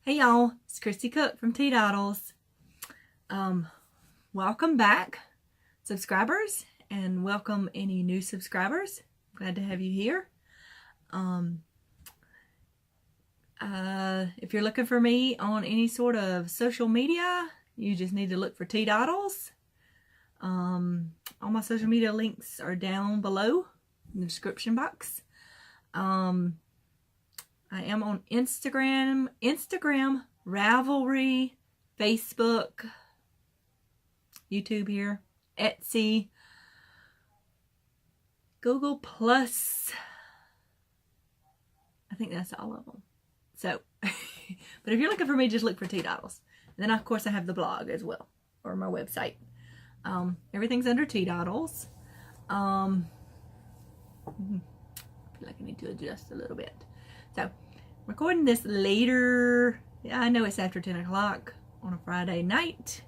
Hey y'all, it's Christy Cook from Teadoddles. Welcome back, subscribers, and welcome any new subscribers. Glad to have you here. If you're looking for me on any sort of social media, you just need to look for Teadoddles. All my social media links are down below in the description box. I am on Instagram, Ravelry, Facebook, YouTube here, Etsy, Google Plus. I think that's all of them. So, but if you're looking for me, just look for Teadoddles. Then, of course, I have the blog as well, or my website. Everything's under Teadoddles. I feel like I need to adjust a little bit. So, recording this later. Yeah, I know it's after 10 o'clock on a Friday night.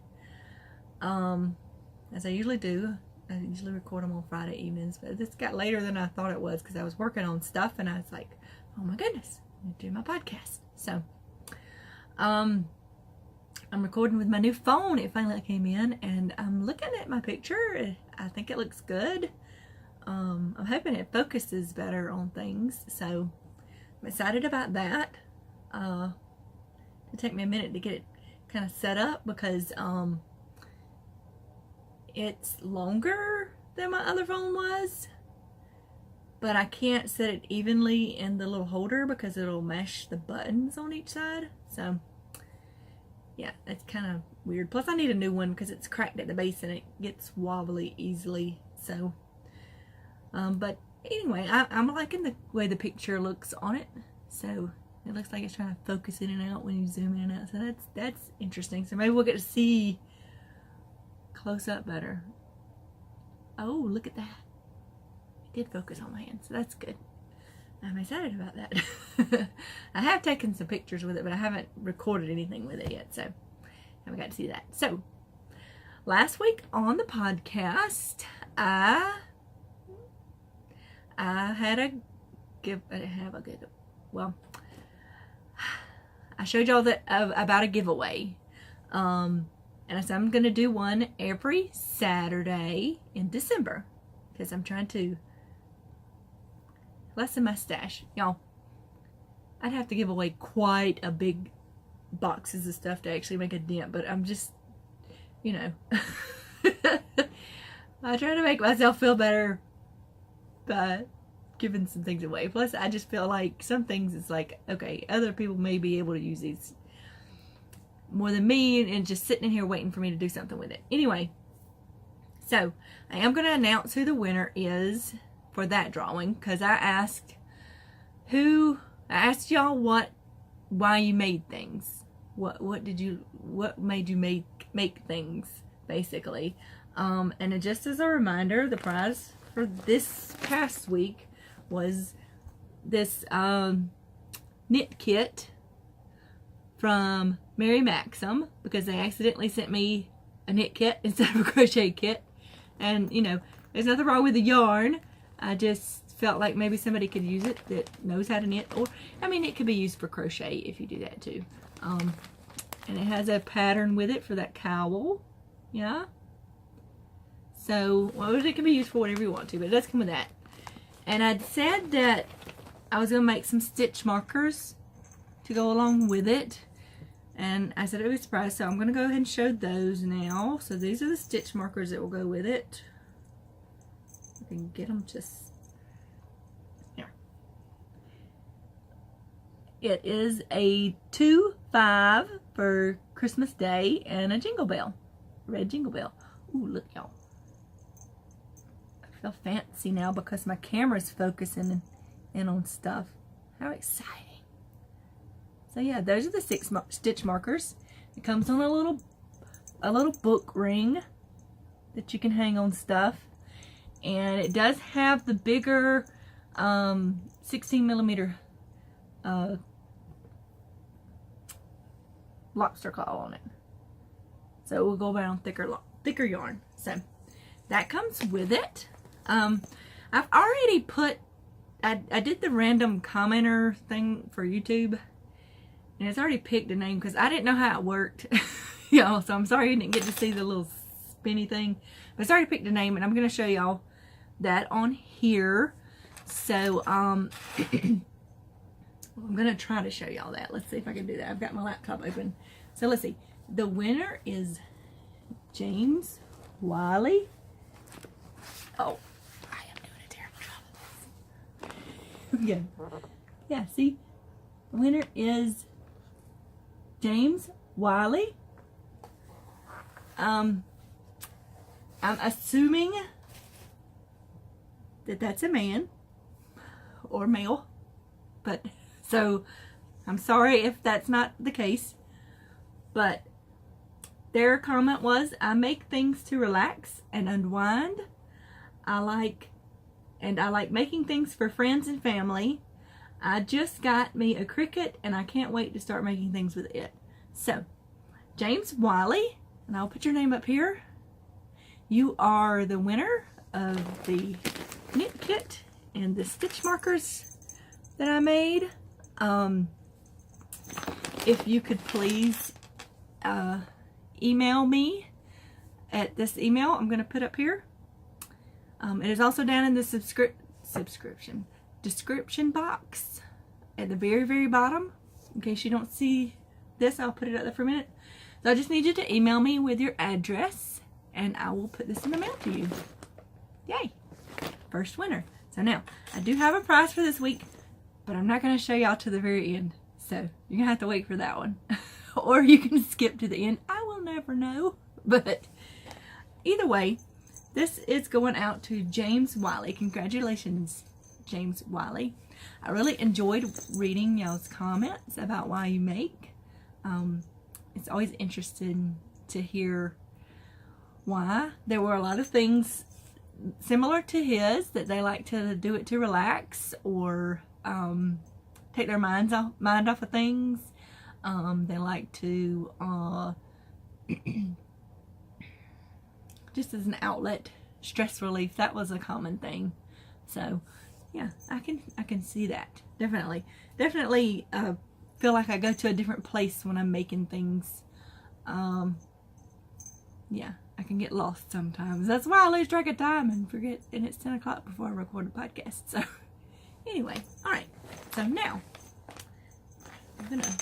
As I usually do. I usually record them on Friday evenings. But this got later than I thought it was because I was working on stuff and I was like, oh my goodness, I'm going to do my podcast. So, I'm recording with my new phone. It finally came in and I'm looking at my picture. I think it looks good. I'm hoping it focuses better on things. So, I'm excited about that. It'll take me a minute to get it kind of set up because it's longer than my other phone was, but I can't set it evenly in the little holder because it'll mash the buttons on each side. So yeah, that's kind of weird. Plus I need a new one because it's cracked at the base and it gets wobbly easily. So but anyway, I'm liking the way the picture looks on it. So it looks like it's trying to focus in and out when you zoom in and out. So that's interesting. So maybe we'll get to see close up better. Oh, look at that. It did focus on my hand. So that's good. I'm excited about that. I have taken some pictures with it, but I haven't recorded anything with it yet. So haven't got to see that. So last week on the podcast, I showed y'all that about a giveaway, and I said I'm gonna do one every Saturday in December because I'm trying to lessen my stash, y'all. I'd have to give away quite a big boxes of stuff to actually make a dent, but I'm just, you know, I try to make myself feel better by giving some things away. Plus I just feel like some things it's like, okay, other people may be able to use these more than me and just sitting in here waiting for me to do something with it. Anyway, so I am going to announce who the winner is for that drawing because I asked y'all why you made things. What made you make things basically. And just as a reminder, the prize for this past week was this knit kit from Mary Maxim because they accidentally sent me a knit kit instead of a crochet kit. And you know, there's nothing wrong with the yarn. I just felt like maybe somebody could use it that knows how to knit, or I mean it could be used for crochet if you do that too. And it has a pattern with it for that cowl. Yeah. So, well, it can be used for whatever you want to, but it does come with that. And I'd said that I was going to make some stitch markers to go along with it. And I said it would be a surprise, so I'm going to go ahead and show those now. So these are the stitch markers that will go with it. I can get them just here. It is a 2-5 for Christmas Day and a jingle bell. Red jingle bell. Ooh, look y'all. I feel fancy now because my camera's focusing in on stuff. How exciting. So yeah, those are the 6 stitch markers. It comes on a little book ring that you can hang on stuff. And it does have the bigger 16mm lobster claw on it. So it will go around thicker yarn. So that comes with it. I've already put, I did the random commenter thing for YouTube, And it's already picked a name because I didn't know how it worked. Y'all, so I'm sorry you didn't get to see the little spinny thing. But it's already picked a name, and I'm going to show y'all that on here. So, I'm going to try to show y'all that. Let's see if I can do that. I've got my laptop open. So, let's see. The winner is James Wiley. Oh, I am doing a terrible job of this. Yeah, see? The winner is James Wiley. I'm assuming that that's a man or male, but so I'm sorry if that's not the case, but their comment was, I make things to relax and unwind. I like making things for friends and family. I just got me a Cricut and I can't wait to start making things with it. So, James Wiley, and I'll put your name up here. You are the winner of the knit kit and the stitch markers that I made. If you could please email me at this email I'm going to put up here. It is also down in the description box at the very, very bottom. In case you don't see this, I'll put it up there for a minute. So I just need you to email me with your address and I will put this in the mail to you. Yay! First winner. So now, I do have a prize for this week, but I'm not going to show y'all to the very end. So you're going to have to wait for that one. Or you can skip to the end. I will never know. But either way, this is going out to James Wiley. Congratulations, James Wiley. I really enjoyed reading y'all's comments about why you make. It's always interesting to hear why. There were a lot of things similar to his, that they like to do it to relax or take their mind off of things. They like to just as an outlet, stress relief. That was a common thing. So yeah, I can see that. Definitely feel like I go to a different place when I'm making things. Yeah, I can get lost sometimes. That's why I lose track of time and forget, and it's 10 o'clock before I record a podcast. So anyway, alright. So now, I'm going to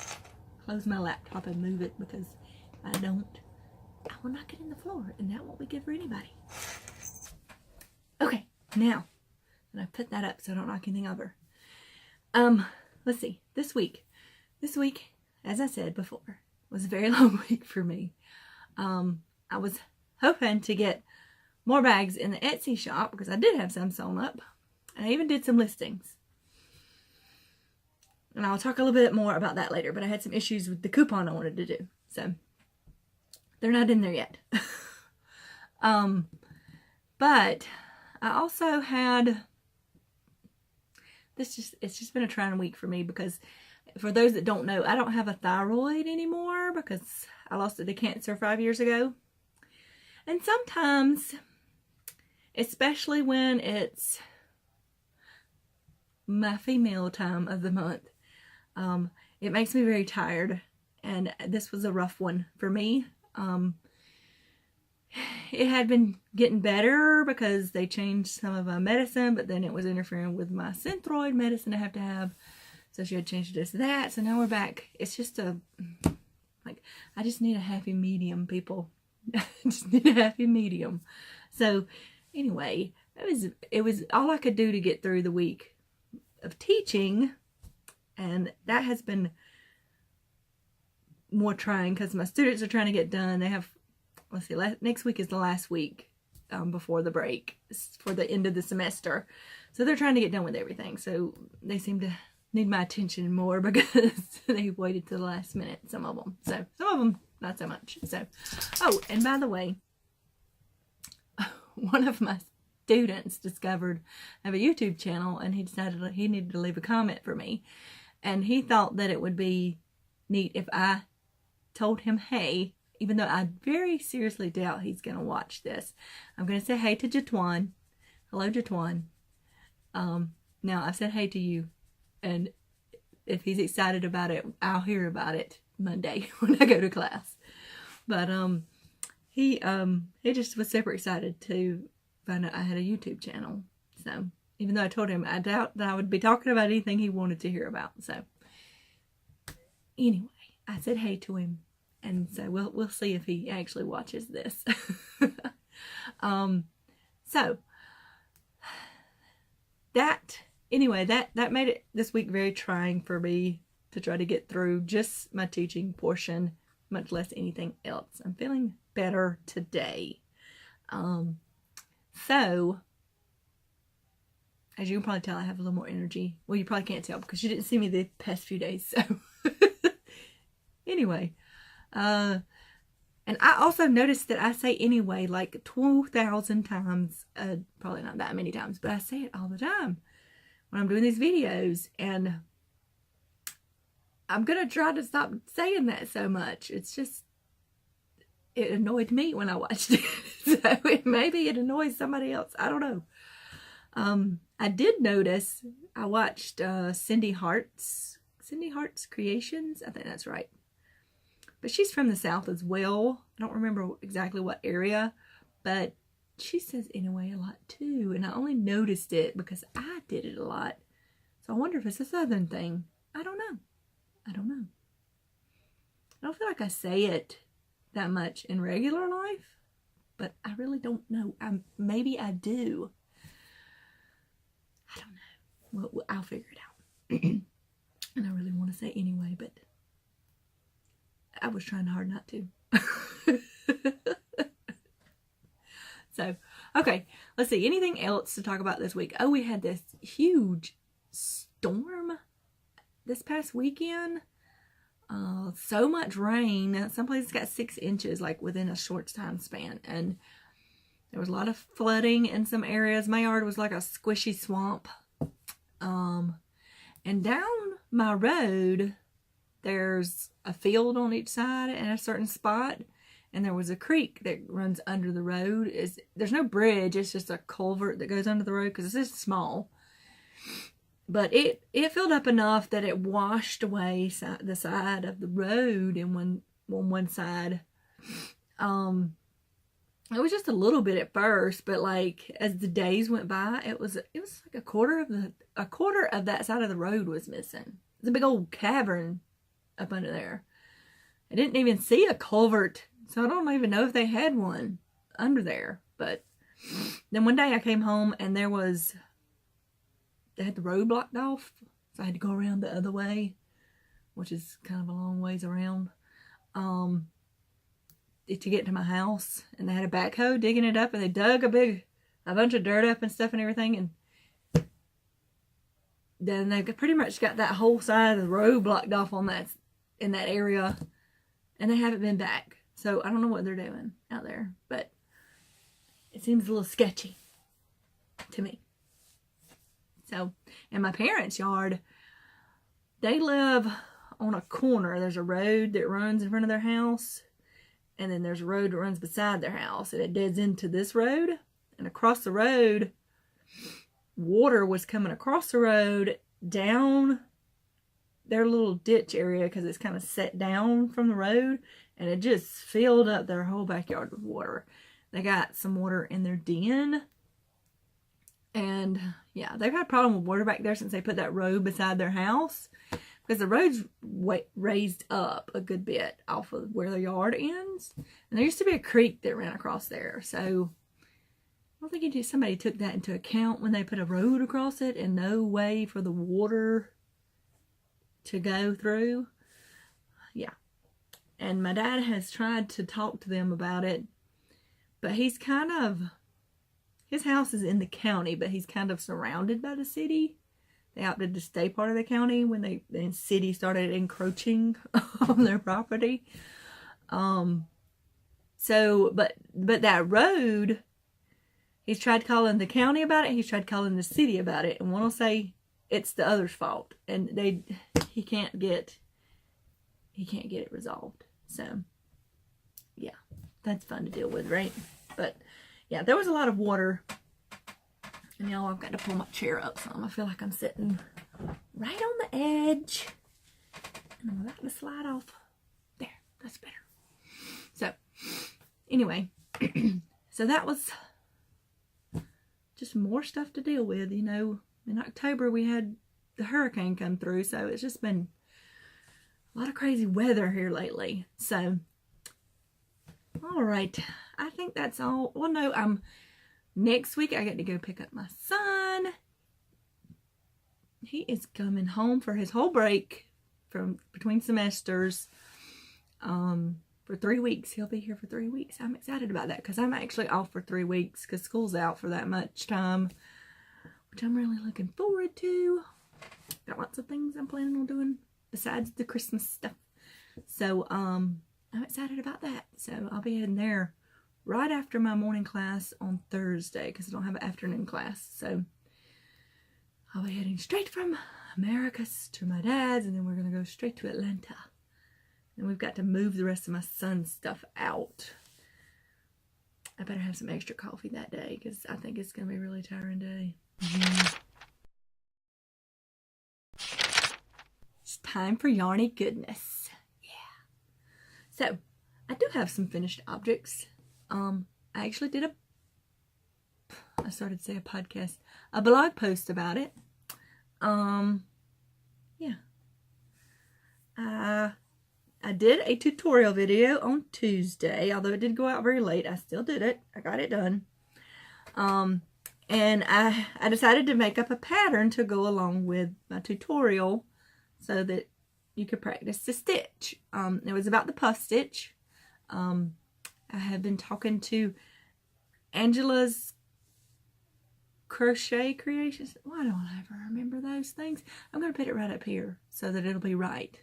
close my laptop and move it because if I don't, I will knock it in the floor and that won't be good for anybody. Okay, now, and I put that up so I don't knock anything over. Let's see, this week, as I said before, was a very long week for me. I was hoping to get more bags in the Etsy shop because I did have some sewn up. And I even did some listings. And I'll talk a little bit more about that later, but I had some issues with the coupon I wanted to do. So, they're not in there yet. But I also had, it's just been a trying week for me because for those that don't know, I don't have a thyroid anymore because I lost it to cancer 5 years ago. And sometimes, especially when it's my female time of the month, it makes me very tired. And this was a rough one for me. It had been getting better because they changed some of my medicine, but then it was interfering with my Synthroid medicine I have to have. So she had changed this to that. So now we're back. It's just I just need a happy medium, people. I just need a happy medium. So anyway, it was all I could do to get through the week of teaching. And that has been more trying because my students are trying to get done. They have, let's see, next week is the last week before the break for the end of the semester. So they're trying to get done with everything. So they seem to need my attention more because they waited till the last minute, some of them. So some of them, not so much. So, oh, and by the way, one of my students discovered I have a YouTube channel and he decided he needed to leave a comment for me. And he thought that it would be neat if I told him, hey, even though I very seriously doubt he's going to watch this, I'm going to say hey to Jatwan. Hello, Jatwan. Now, I've said hey to you. And if he's excited about it, I'll hear about it Monday when I go to class. But he just was super excited to find out I had a YouTube channel. So even though I told him I doubt that I would be talking about anything he wanted to hear about. So anyway, I said hey to him, and so we'll see if he actually watches this. So that made it this week very trying for me to try to get through just my teaching portion, much less anything else. I'm feeling better today. So as you can probably tell, I have a little more energy. Well, you probably can't tell because you didn't see me the past few days. So anyway, and I also noticed that I say anyway like 2,000 times, probably not that many times, but I say it all the time when I'm doing these videos, and I'm going to try to stop saying that so much. It's just, it annoyed me when I watched it. So maybe it annoys somebody else. I don't know. I did notice, I watched Cindy Hart's Creations. I think that's right. But she's from the South as well. I don't remember exactly what area, but she says anyway a lot too. And I only noticed it because I did it a lot. So I wonder if it's a Southern thing. I don't know. I don't feel like I say it that much in regular life, but I really don't know. Maybe I do. I don't know. Well, I'll figure it out. And I really want to say anyway, but I was trying hard not to. So, okay, let's see. Anything else to talk about this week? Oh, we had this huge storm this past weekend. So much rain. Some places got 6 inches like within a short time span. And there was a lot of flooding in some areas. My yard was like a squishy swamp. And down my road, there's a field on each side and a certain spot. And there was a creek that runs under the road. There's no bridge. It's just a culvert that goes under the road because it's just small. But it filled up enough that it washed away the side of the road on one side. It was just a little bit at first, but like as the days went by, it was like a quarter of that side of the road was missing. It's a big old cavern up under there. I didn't even see a culvert, so I don't even know if they had one under there. But then one day I came home and they had the road blocked off, so I had to go around the other way, which is kind of a long ways around, to get to my house. And they had a backhoe digging it up, and they dug a bunch of dirt up and stuff and everything, and then they pretty much got that whole side of the road blocked off in that area, and they haven't been back. So I don't know what they're doing out there, but it seems a little sketchy to me. So, in my parents' yard, they live on a corner. There's a road that runs in front of their house, and then there's a road that runs beside their house, and it deads into this road. And across the road, water was coming across the road down their little ditch area because it's kind of set down from the road, and it just filled up their whole backyard with water. They got some water in their den, and yeah, they've had a problem with water back there since they put that road beside their house, because the road's raised up a good bit off of where their yard ends, and there used to be a creek that ran across there. So I don't think somebody took that into account when they put a road across it, and no way for the water to go through. Yeah. And my dad has tried to talk to them about it, but his house is in the county, but he's kind of surrounded by the city. They opted to stay part of the county when the city started encroaching on their property. So, but that road, he's tried calling the county about it. He's tried calling the city about it, and one will say it's the other's fault, and he can't get it resolved. So, yeah, that's fun to deal with, right? But yeah, there was a lot of water, and y'all, I've got to pull my chair up some. I feel like I'm sitting right on the edge. And I'm about to slide off. There, that's better. So, anyway, so that was just more stuff to deal with. You know, in October we had the hurricane come through, so it's just been a lot of crazy weather here lately. So, all right, I think that's all. Well, no, next week I get to go pick up my son. He is coming home for his whole break from between semesters. For 3 weeks. He'll be here for 3 weeks. I'm excited about that because I'm actually off for 3 weeks because school's out for that much time, which I'm really looking forward to. Got lots of things I'm planning on doing besides the Christmas stuff. So, I'm excited about that. So, I'll be heading there right after my morning class on Thursday because I don't have an afternoon class. So, I'll be heading straight from Americus to my dad's, and then we're going to go straight to Atlanta. And we've got to move the rest of my son's stuff out. I better have some extra coffee that day because I think it's going to be a really tiring day. It's time for yarny goodness. Yeah. So, I do have some finished objects. I actually did I started to say a podcast, a blog post about it. Yeah. I did a tutorial video on Tuesday, although it did go out very late. I still did it. I got it done. And I decided to make up a pattern to go along with my tutorial so that you could practice the stitch. It was about the puff stitch. I have been talking to Angela's Crochet Creations. Why don't I ever remember those things? I'm going to put it right up here so that it'll be right.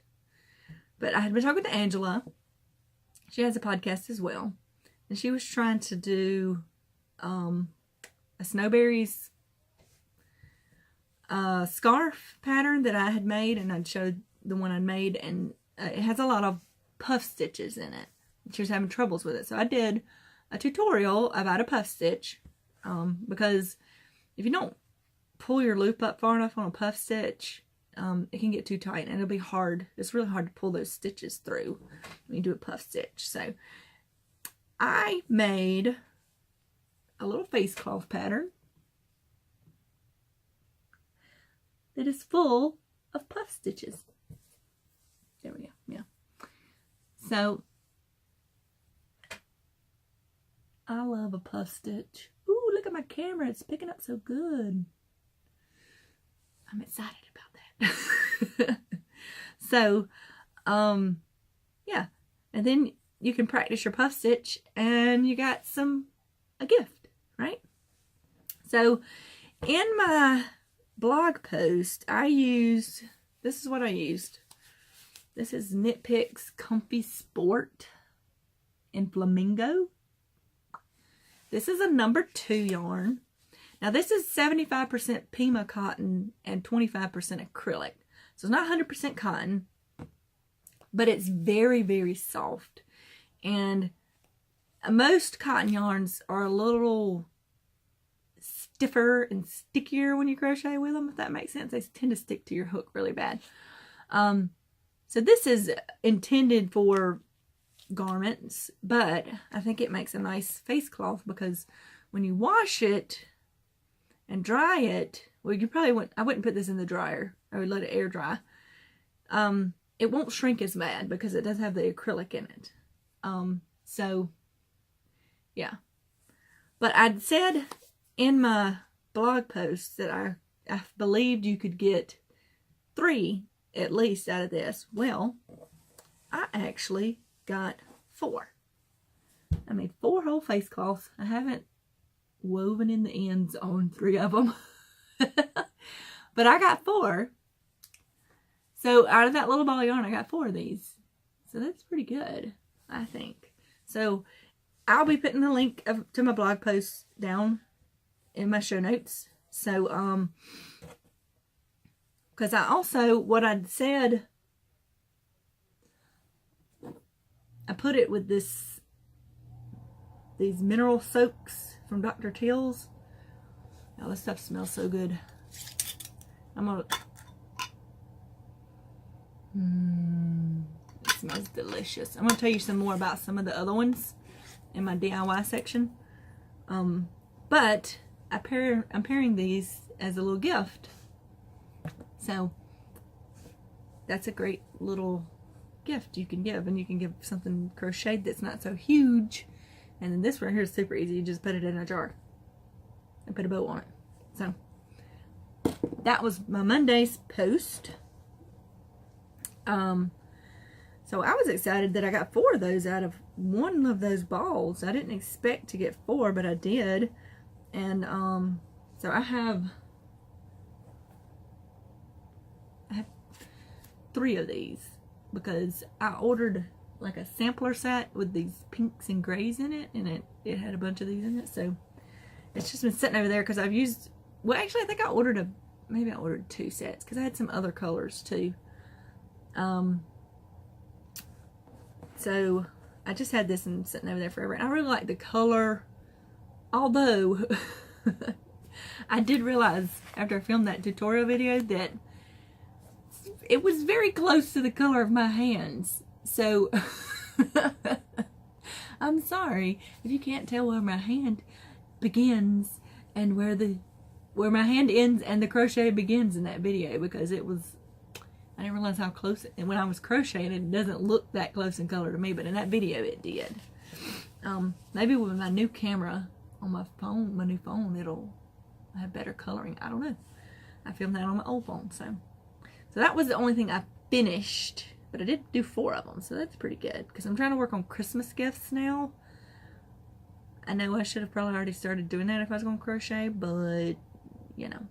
But I had been talking to Angela. She has a podcast as well. And she was trying to do a Snowberries scarf pattern that I had made. And I'd showed the one I made. And it has a lot of puff stitches in it. She was having troubles with it. So I did a tutorial about a puff stitch. Because if you don't pull your loop up far enough on a puff stitch, it can get too tight and it'll be hard. It's really hard to pull those stitches through when you do a puff stitch. So I made a little face cloth pattern that is full of puff stitches. There we go. Yeah. So I love a puff stitch. Ooh, look at my camera. It's picking up so good. I'm excited about that. So, yeah. And then you can practice your puff stitch and you got a gift, right? So, in my blog post, this is what I used. This is Knit Picks Comfy Sport in Flamingo. This is a number 2 yarn. Now this is 75% Pima cotton and 25% acrylic. So it's not 100% cotton, but it's very, very soft. And most cotton yarns are a little stiffer and stickier when you crochet with them, if that makes sense. They tend to stick to your hook really bad. So this is intended for garments, but I think it makes a nice face cloth because when you wash it and dry it, well, you probably wouldn't, I wouldn't put this in the dryer. I would let it air dry. It won't shrink as bad because it does have the acrylic in it. So yeah, but I'd said in my blog post that I believed you could get 3 at least out of this. Well, I actually got 4. I made 4 whole face cloths. I haven't woven in the ends on 3 of them. But I got 4. So out of that little ball of yarn, I got 4 of these. So that's pretty good, I think. So I'll be putting the link to my blog post down in my show notes. So, because I also, what I'd said, I put it with these mineral soaks from Dr. Teal's. Oh, this stuff smells so good. I'm gonna It smells delicious. I'm going to tell you some more about some of the other ones in my DIY section. But I'm pairing these as a little gift. So that's a great little gift you can give. And you can give something crocheted that's not so huge. And then this right here is super easy. You just put it in a jar and put a bow on it. So that was my Monday's post. So I was excited that I got 4 of those out of one of those balls. I didn't expect to get 4, but I did. And so I have 3 of these because I ordered like a sampler set with these pinks and grays in it, and it had a bunch of these in it. So it's just been sitting over there because I've used, well, actually I think maybe I ordered 2 sets because I had some other colors too. So I just had this and sitting over there forever. And I really like the color, although I did realize after I filmed that tutorial video that it was very close to the color of my hands. So I'm sorry if you can't tell where my hand begins and where my hand ends and the crochet begins in that video, because it was, I didn't realize how close, and when I was crocheting it doesn't look that close in color to me, but in that video it did. Maybe with my new camera on my phone, my new phone, it'll have better coloring. I don't know. I filmed that on my old phone, so that was the only thing I finished, but I did do 4 of them, so that's pretty good, because I'm trying to work on Christmas gifts now. I know I should have probably already started doing that if I was going to crochet, but, you know,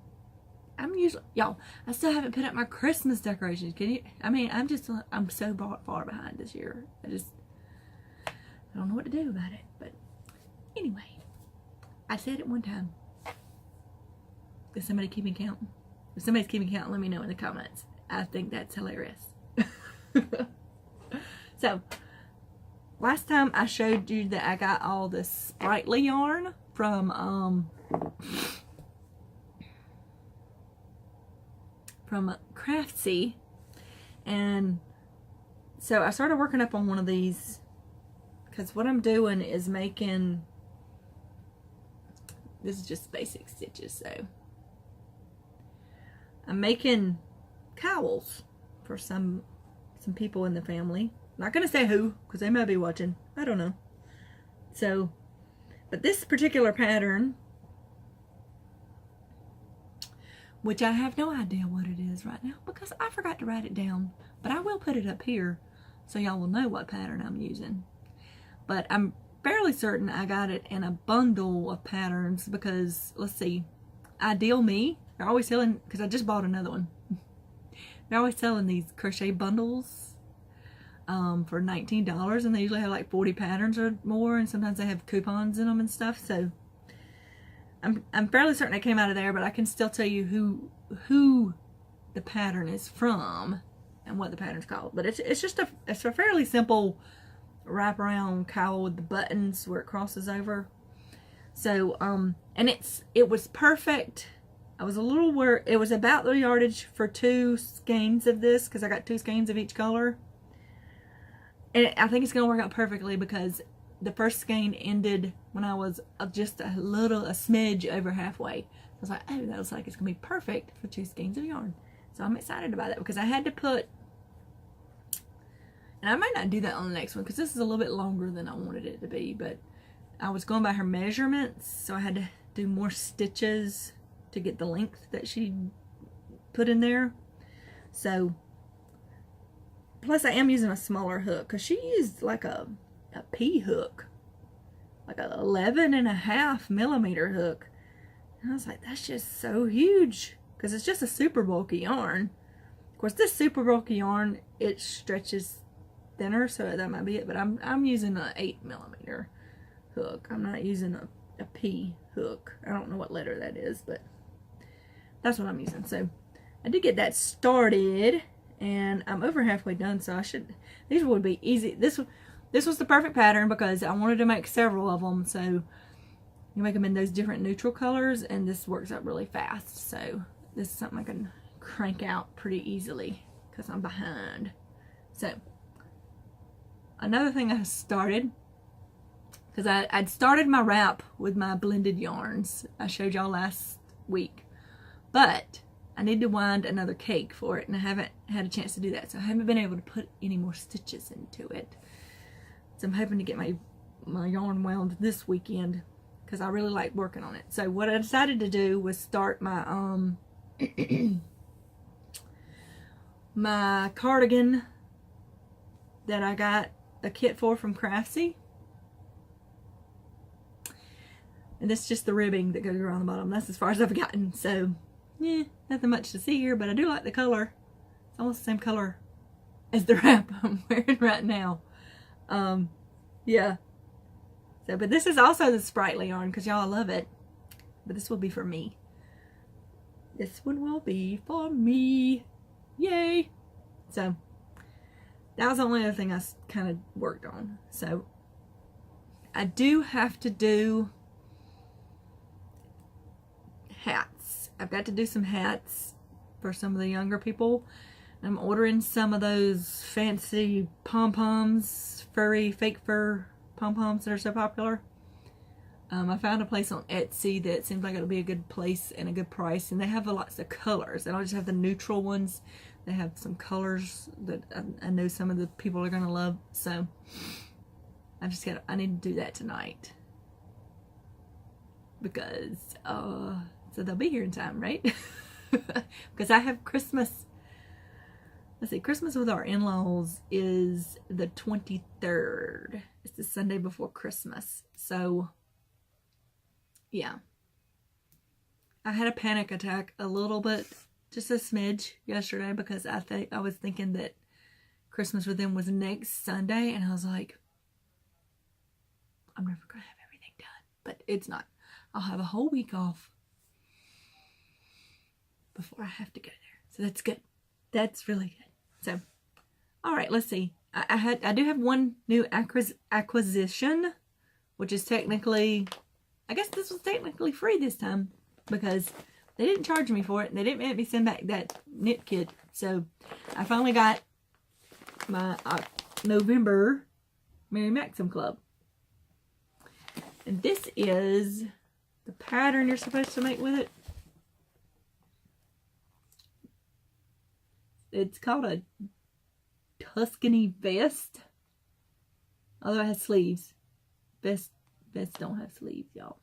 y'all, I still haven't put up my Christmas decorations. Can you? I mean, I'm so far behind this year. I don't know what to do about it. But anyway, I said it one time. Is somebody keeping count? If somebody's keeping count, let me know in the comments. I think that's hilarious. So, last time I showed you that I got all this sprightly yarn from Craftsy, and so I started working up on one of these, because what I'm doing is making, this is just basic stitches, so I'm making cowls for some people in the family. I'm not gonna say who, because they might be watching, I don't know. So, but this particular pattern, which I have no idea what it is right now because I forgot to write it down, but I will put it up here so y'all will know what pattern I'm using. But I'm fairly certain I got it in a bundle of patterns because, let's see, Ideal Me, they're always selling, because I just bought another one. They're always selling these crochet bundles for $19, and they usually have like 40 patterns or more, and sometimes they have coupons in them and stuff. So I'm fairly certain it came out of there, but I can still tell you who the pattern is from and what the pattern's called. But it's a fairly simple wraparound cowl with the buttons where it crosses over. So and it was perfect. I was a little worried. It was about the yardage for 2 skeins of this, because I got 2 skeins of each color, and I think it's gonna work out perfectly because the first skein ended when I was just a smidge over halfway. I was like, oh, that looks like it's gonna be perfect for 2 skeins of yarn. So I'm excited about that, because I had to put, and I might not do that on the next one because this is a little bit longer than I wanted it to be, but I was going by her measurements, so I had to do more stitches to get the length that she put in there. So, plus I am using a smaller hook, because she used like a P hook, like a 11.5 millimeter hook. And I was like, that's just so huge, because it's just a super bulky yarn. Of course, this super bulky yarn, it stretches thinner, so that might be it. But I'm using an 8 millimeter hook. I'm not using a P hook. I don't know what letter that is, but that's what I'm using. So I did get that started, and I'm over halfway done. So these would be easy. This was the perfect pattern because I wanted to make several of them. So you make them in those different neutral colors, and this works out really fast. So this is something I can crank out pretty easily because I'm behind. So, another thing I started, because I'd started my wrap with my blended yarns. I showed y'all last week. But I need to wind another cake for it, and I haven't had a chance to do that. So I haven't been able to put any more stitches into it. So I'm hoping to get my yarn wound this weekend, because I really like working on it. So what I decided to do was start my my cardigan that I got a kit for from Craftsy. And this is just the ribbing that goes around the bottom. That's as far as I've gotten. So, yeah, nothing much to see here, but I do like the color. It's almost the same color as the wrap I'm wearing right now. Yeah. So, but this is also the Sprightly yarn, because y'all love it. But this will be for me. This one will be for me. Yay! So, that was the only other thing I kind of worked on. So, I do have to do hats. I've got to do some hats for some of the younger people. I'm ordering some of those fancy pom-poms, fake fur pom-poms that are so popular. I found a place on Etsy that seems like it'll be a good place and a good price, and they have lots of colors. They don't just have the neutral ones. They have some colors that I know some of the people are going to love. So I need to do that tonight, because so they'll be here in time, right? Because I have Christmas. Let's see, Christmas with our in-laws is the 23rd. It's the Sunday before Christmas. So, yeah. I had a panic attack a little bit, just a smidge, yesterday, because I was thinking that Christmas with them was next Sunday, and I was like, I'm never going to have everything done. But it's not. I'll have a whole week off before I have to go there. So that's good. That's really good. So, all right, let's see. I do have one new acquisition, which is technically, I guess this was technically free this time, because they didn't charge me for it, and they didn't make me send back that knit kit. So, I finally got my November Mary Maxim Club. And this is the pattern you're supposed to make with it. It's called a Tuscany vest. Although it has sleeves. Vests don't have sleeves, y'all.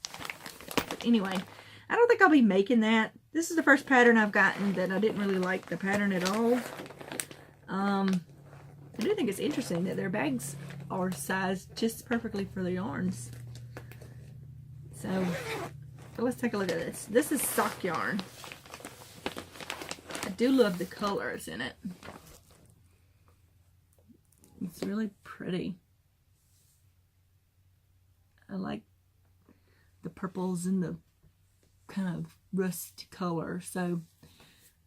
But anyway, I don't think I'll be making that. This is the first pattern I've gotten that I didn't really like the pattern at all. I do think it's interesting that their bags are sized just perfectly for the yarns. So let's take a look at this. This is sock yarn. I do love the colors in it. It's really pretty. I like the purples and the kind of rust color. So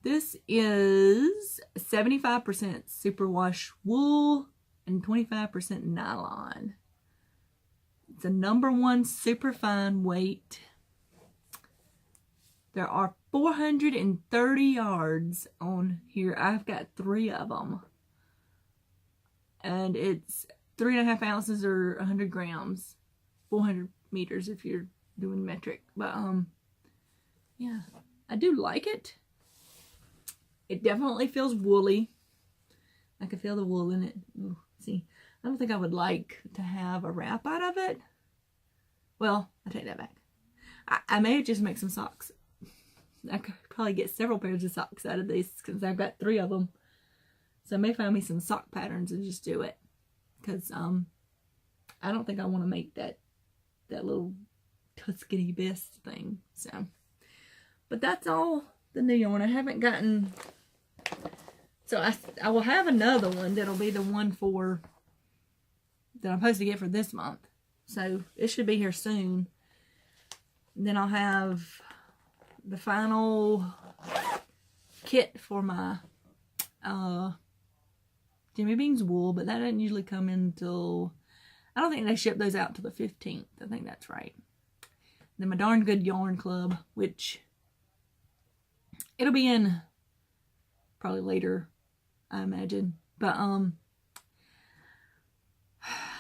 this is 75% superwash wool and 25% nylon. It's a #1 super fine weight. There are 430 yards on here. I've got 3 of them. And it's 3.5 ounces or 100 grams. 400 meters if you're doing metric. But, yeah, I do like it. It definitely feels woolly. I can feel the wool in it. Ooh, see, I don't think I would like to have a wrap out of it. Well, I take that back. I may just make some socks. I could probably get several pairs of socks out of these, because I've got 3 of them. So I may find me some sock patterns and just do it. Because I don't think I want to make that little Tuscany vest thing. So, but that's all the new yarn. I haven't gotten... So I will have another one that'll be the one that I'm supposed to get for this month. So it should be here soon. Then I'll have the final kit for my Jimmy Beans wool, but that doesn't usually come in until, I don't think they ship those out till the 15th. I think that's right. Then my Darn Good Yarn Club, which it'll be in probably later, I imagine. But I'm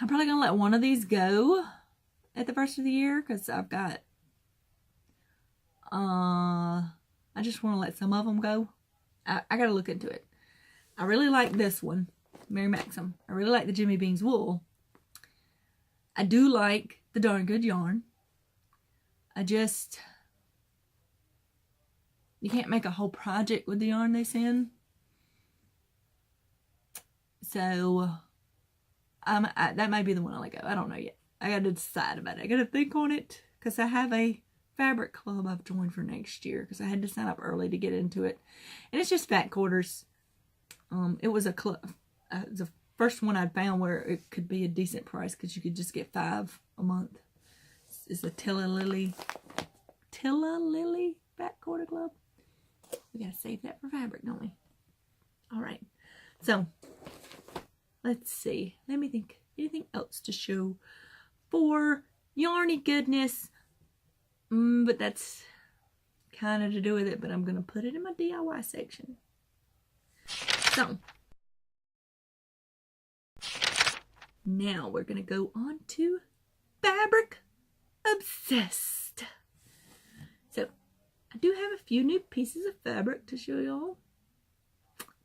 probably gonna let one of these go at the first of the year, because I've got I just want to let some of them go. I gotta look into it. I really like this one, Mary Maxim. I really like the Jimmy Beans wool. I do like the Darn Good yarn. You can't make a whole project with the yarn they send. So that might be the one I let go. I don't know yet. I gotta decide about it. I gotta think on it, because I have a fabric club I've joined for next year, because I had to sign up early to get into it. And it's just fat quarters. It was a club. The first one I'd found where it could be a decent price, because you could just get 5 a month. It's a Tilla Lily fat quarter club. We gotta save that for fabric, don't we? All right. So let's see. Let me think. Anything else to show for yarny goodness? But that's kind of to do with it. But I'm gonna put it in my DIY section. So now we're gonna go on to Fabric Obsessed. So I do have a few new pieces of fabric to show y'all,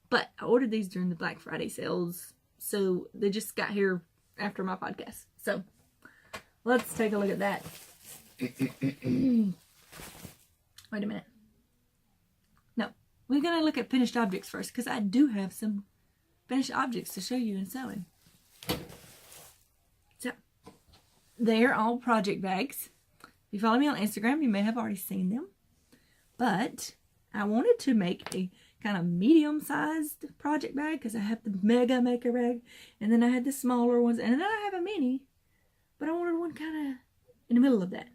but I ordered these during the Black Friday sales, so they just got here after my podcast. So let's take a look at that. Wait a minute. No, we're gonna look at finished objects first, because I do have some finished objects to show you in sewing. So they're all project bags. If you follow me on Instagram, you may have already seen them. But I wanted to make a kind of medium-sized project bag, because I have the mega maker bag, and then I had the smaller ones, and then I have a mini. But I wanted one kind of in the middle of that.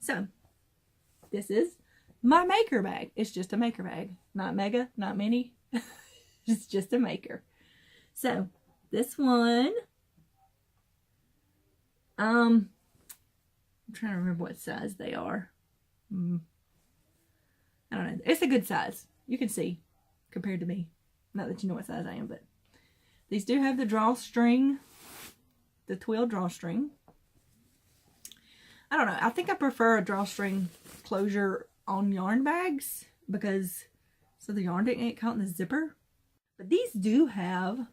So this is my maker bag. It's just a maker bag. Not mega, not mini. It's just a maker. So this one, I'm trying to remember what size they are. I don't know. It's a good size. You can see compared to me. Not that you know what size I am, but these do have the drawstring, the twill drawstring. I don't know. I think I prefer a drawstring closure on yarn bags, because so the yarn ain't caught in the zipper. But these do have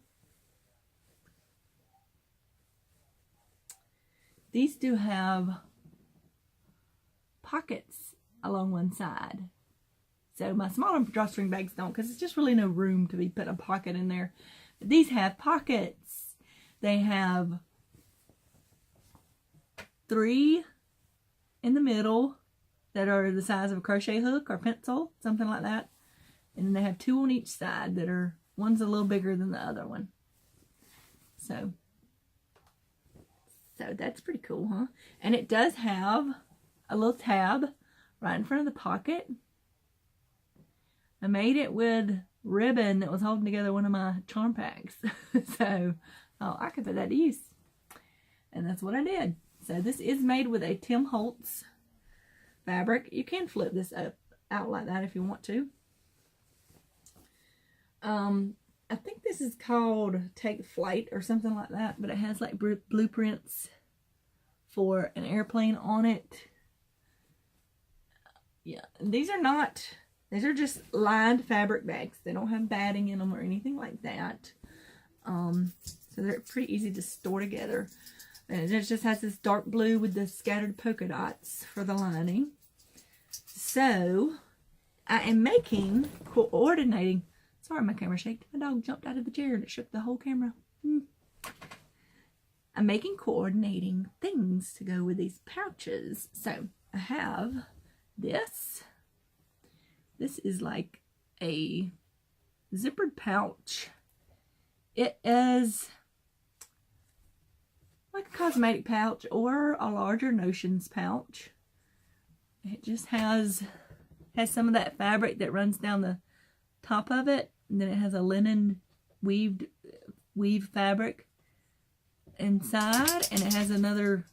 pockets along one side. So my smaller drawstring bags don't, because it's just really no room to be putting a pocket in there. But these have pockets. They have 3 in the middle that are the size of a crochet hook or pencil, something like that. And then they have 2 on each side that are, one's a little bigger than the other one. So that's pretty cool, huh? And it does have a little tab right in front of the pocket. I made it with ribbon that was holding together one of my charm packs. So I could put that to use. And that's what I did. So this is made with a Tim Holtz fabric. You can flip this out like that if you want to. I think this is called Take Flight or something like that, but it has like blueprints for an airplane on it. Yeah, these are just lined fabric bags. They don't have batting in them or anything like that. So they're pretty easy to store together. And it just has this dark blue with the scattered polka dots for the lining. So I am coordinating. Sorry, my camera shaked. My dog jumped out of the chair and it shook the whole camera. I'm making coordinating things to go with these pouches. So I have this. This is like a zippered pouch. It is like a cosmetic pouch or a larger notions pouch. It just has some of that fabric that runs down the top of it, and then it has a linen weave fabric inside, and it has another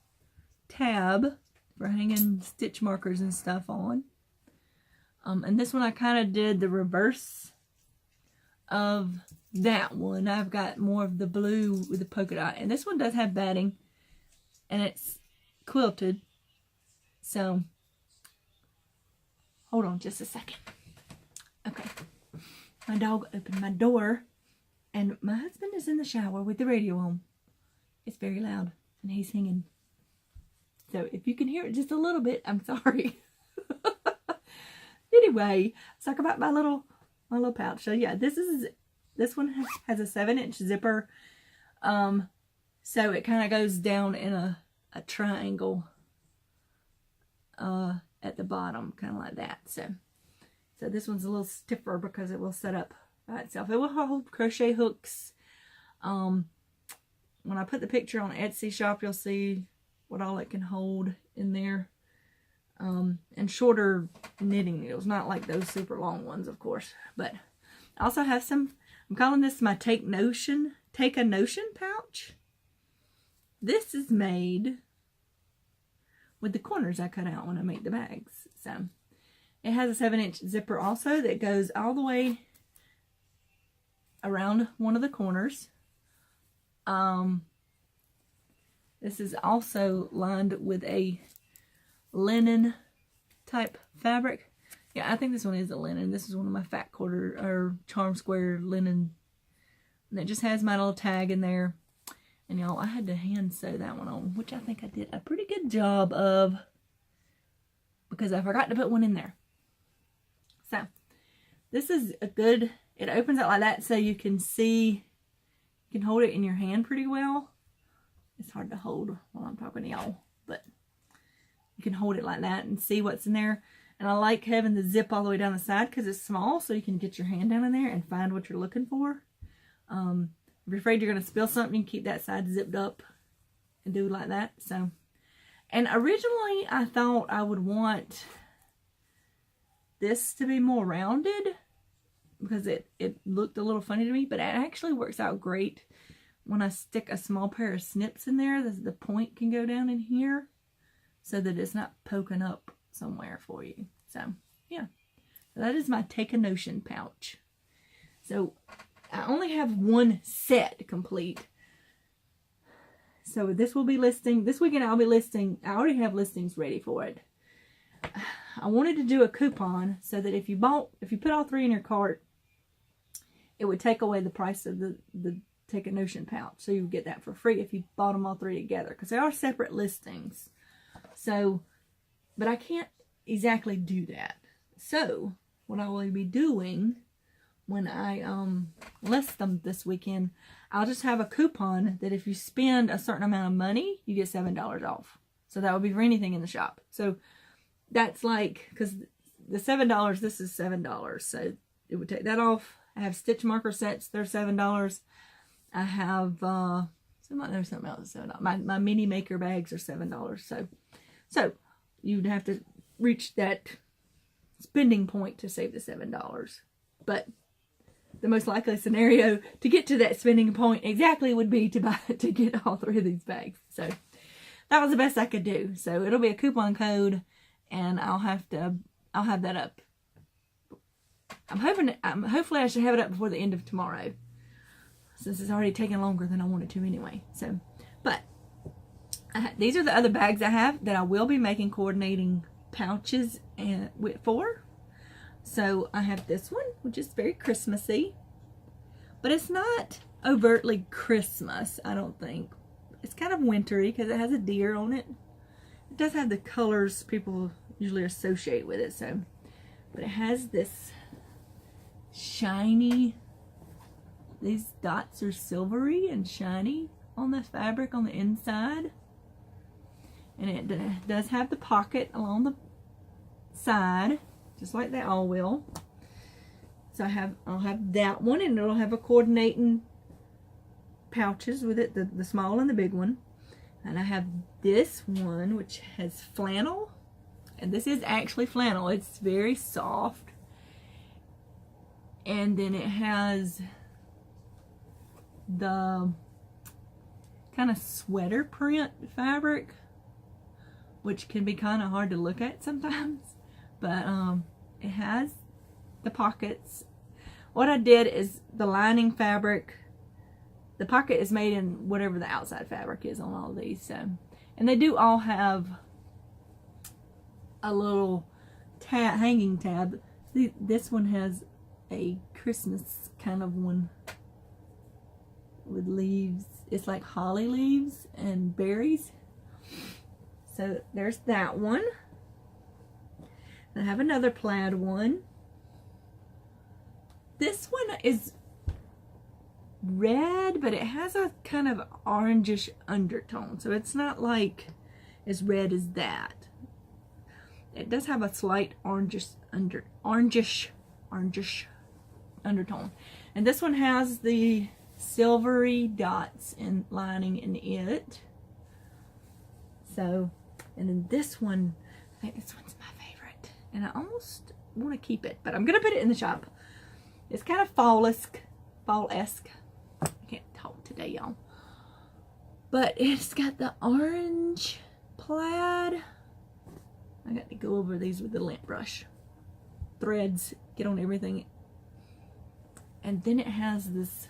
tab for hanging stitch markers and stuff on. And this one I kind of did the reverse of that one. I've got more of the blue with the polka dot. And this one does have batting. And it's quilted. So, hold on just a second. Okay. My dog opened my door. And my husband is in the shower with the radio on. It's very loud. And he's singing. So, if you can hear it just a little bit, I'm sorry. Anyway, let's talk about my little pouch. So yeah, this one has a 7-inch zipper. So it kind of goes down in a triangle at the bottom, kind of like that. So this one's a little stiffer because it will set up by itself. It will hold crochet hooks. When I put the picture on Etsy shop, you'll see what all it can hold in there. And shorter knitting needles, not like those super long ones, of course. But I also have some, I'm calling this my Take a Notion pouch. This is made with the corners I cut out when I make the bags. So it has a 7-inch zipper also that goes all the way around one of the corners. This is also lined with a linen type fabric. Yeah, I think this one is a linen. This is one of my fat quarter or charm square linen. And it just has my little tag in there. And y'all, I had to hand sew that one on, which I think I did a pretty good job of because I forgot to put one in there. So, this is a good, it opens out like that so you can see, you can hold it in your hand pretty well. It's hard to hold while I'm talking to y'all, but you can hold it like that and see what's in there. And I like having the zip all the way down the side because it's small, so you can get your hand down in there and find what you're looking for. If you're afraid you're going to spill something, you can keep that side zipped up and do like that. So, and originally I thought I would want this to be more rounded because it looked a little funny to me, but it actually works out great when I stick a small pair of snips in there. The point can go down in here so that it's not poking up somewhere for you. So, yeah. So that is my Take a Notion pouch. So, I only have one set complete. So, this will be listing. This weekend I'll be listing. I already have listings ready for it. I wanted to do a coupon so that if you put all 3 in your cart, it would take away the price of the Take a Notion pouch. So, you would get that for free if you bought them all 3 together. Because they are separate listings. So, but I can't exactly do that. So, what I will be doing when I list them this weekend, I'll just have a coupon that if you spend a certain amount of money, you get $7 off. So that would be for anything in the shop. So that's like, because the $7, this is $7. So it would take that off. I have stitch marker sets, they're $7. I have, there's something else, $7. My mini maker bags are $7. So you'd have to reach that spending point to save the $7. But the most likely scenario to get to that spending point exactly would be to get all 3 of these bags. So that was the best I could do. So it'll be a coupon code, and I'll have that up. Hopefully I should have it up before the end of tomorrow, since it's already taken longer than I wanted to anyway. So, but these are the other bags I have that I will be making coordinating pouches for. So I have this one, which is very Christmassy, but it's not overtly Christmas, I don't think. It's kind of wintry because it has a deer on it. It does have the colors people usually associate with it, so. But it has this shiny, these dots are silvery and shiny on the fabric on the inside. And it does have the pocket along the side, just like they all will. So I'll have that one, and it'll have a coordinating pouches with it, the small and the big one. And I have this one, which has flannel, and this is actually flannel. It's very soft. And then it has the kind of sweater print fabric, which can be kind of hard to look at sometimes. But it has the pockets, what I did is the lining fabric, the pocket is made in whatever the outside fabric is on all of these. So, and they do all have a little hanging tab. This one has a Christmas kind of one with leaves. It's like holly leaves and berries. So there's that one. I have another plaid one. This one is red, but it has a kind of orangish undertone. So it's not like as red as that. It does have a slight orangish undertone. And this one has the silvery dots in lining in it. So, and then this one, I think this one's my favorite. And I almost want to keep it, but I'm going to put it in the shop. It's kind of fall-esque. I can't talk today, y'all. But it's got the orange plaid. I got to go over these with the lint brush. Threads get on everything. And then it has this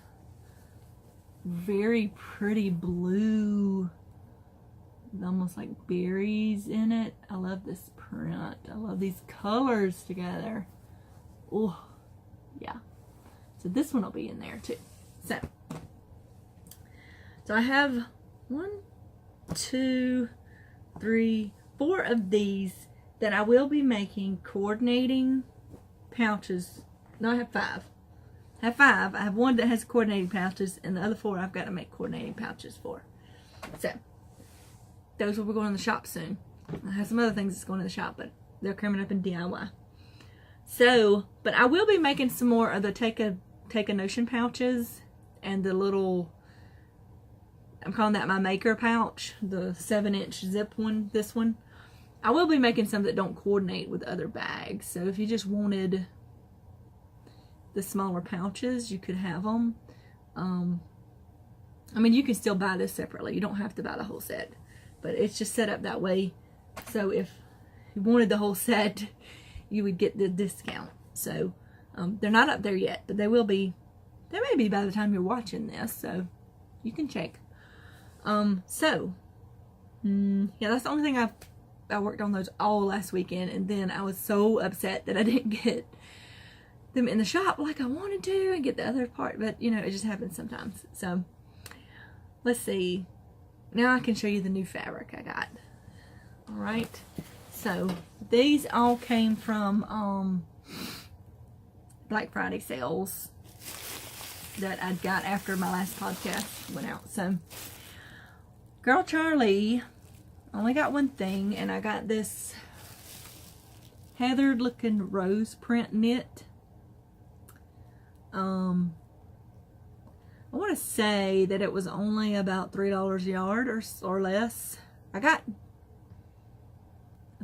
very pretty blue, almost like berries in it. I love this print. I love these colors together. Oh, yeah. So this one will be in there too. So I have 1, 2, 3, 4 of these that I will be making coordinating pouches. No, I have 5. I have 5. I have one that has coordinating pouches, and the other 4 I've got to make coordinating pouches for. So those will be going in the shop soon. I have some other things that's going in the shop, but they're coming up in DIY. So, but I will be making some more of the take a notion pouches and the little, I'm calling that my maker pouch, the 7-inch zip one, this one. I will be making some that don't coordinate with other bags. So if you just wanted the smaller pouches, you could have them. I mean, you can still buy this separately. You don't have to buy the whole set, but it's just set up that way. So if you wanted the whole set, you would get the discount. So they're not up there yet, but they will be. They may be by the time you're watching this, so you can check. Yeah, that's the only thing I worked on those all last weekend, and then I was so upset that I didn't get them in the shop like I wanted to and get the other part, but you know, it just happens sometimes. So let's see. Now I can show you the new fabric I got. All right. So these all came from Black Friday sales that I got after my last podcast went out. So Girl Charlie only got one thing, and I got this heathered looking rose print knit. I want to say that it was only about $3 a yard or less. I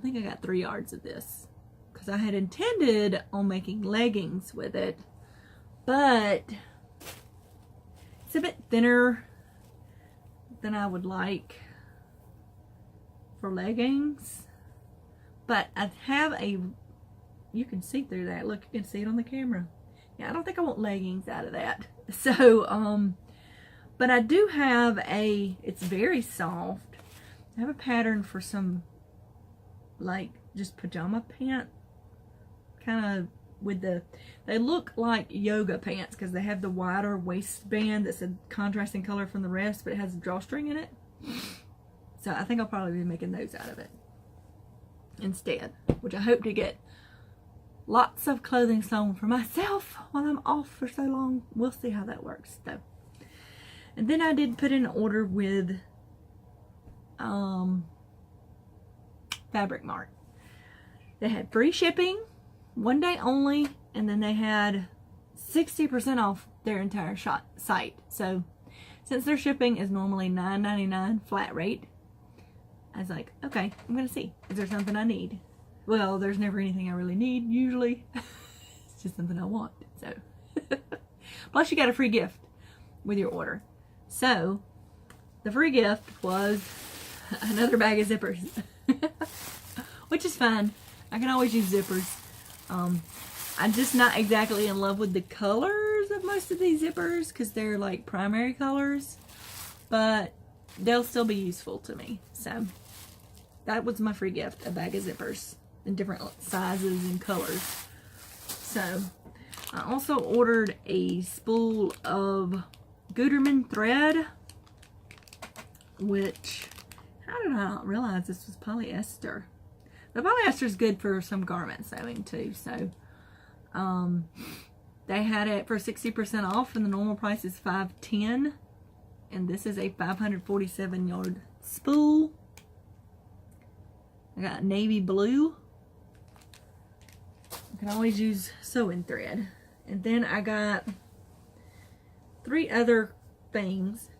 think I got 3 yards of this because I had intended on making leggings with it, but it's a bit thinner than I would like for leggings. But I have you can see through that. Look, you can see it on the camera. Yeah, I don't think I want leggings out of that. So, but I do have it's very soft. I have a pattern for some, like, just pajama pant, kind of with they look like yoga pants because they have the wider waistband that's a contrasting color from the rest, but it has a drawstring in it. So I think I'll probably be making those out of it instead, which I hope to get lots of clothing sewn for myself while I'm off for so long. We'll see how that works though. And then I did put in an order with Fabric Mart. They had free shipping, 1 day only, and then they had 60% off their entire site. So since their shipping is normally $9.99 flat rate, I was like, okay, I'm gonna see, is there something I need? Well, there's never anything I really need usually. It's just something I want. So plus you got a free gift with your order. So the free gift was another bag of zippers. Which is fine. I can always use zippers. I'm just not exactly in love with the colors of most of these zippers because they're like primary colors, but they'll still be useful to me. So that was my free gift, a bag of zippers in different sizes and colors. So I also ordered a spool of Gutermann thread, which, how did I not realize this was polyester? The polyester is good for some garment sewing too. So they had it for 60% off, and the normal price is $5.10, and this is a 547 yard spool. I got navy blue. I can always use sewing thread. And then I got 3 other things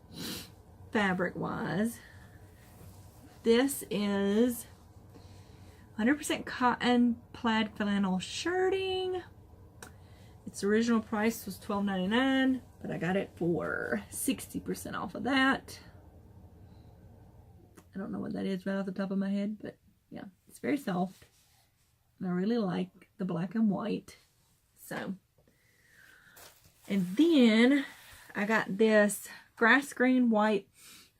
fabric wise. This is 100% cotton plaid flannel shirting. Its original price was $12.99, but I got it for 60% off of that. I don't know what that is right off the top of my head, but yeah, it's very soft. And I really like the black and white. So, and then I got this grass green white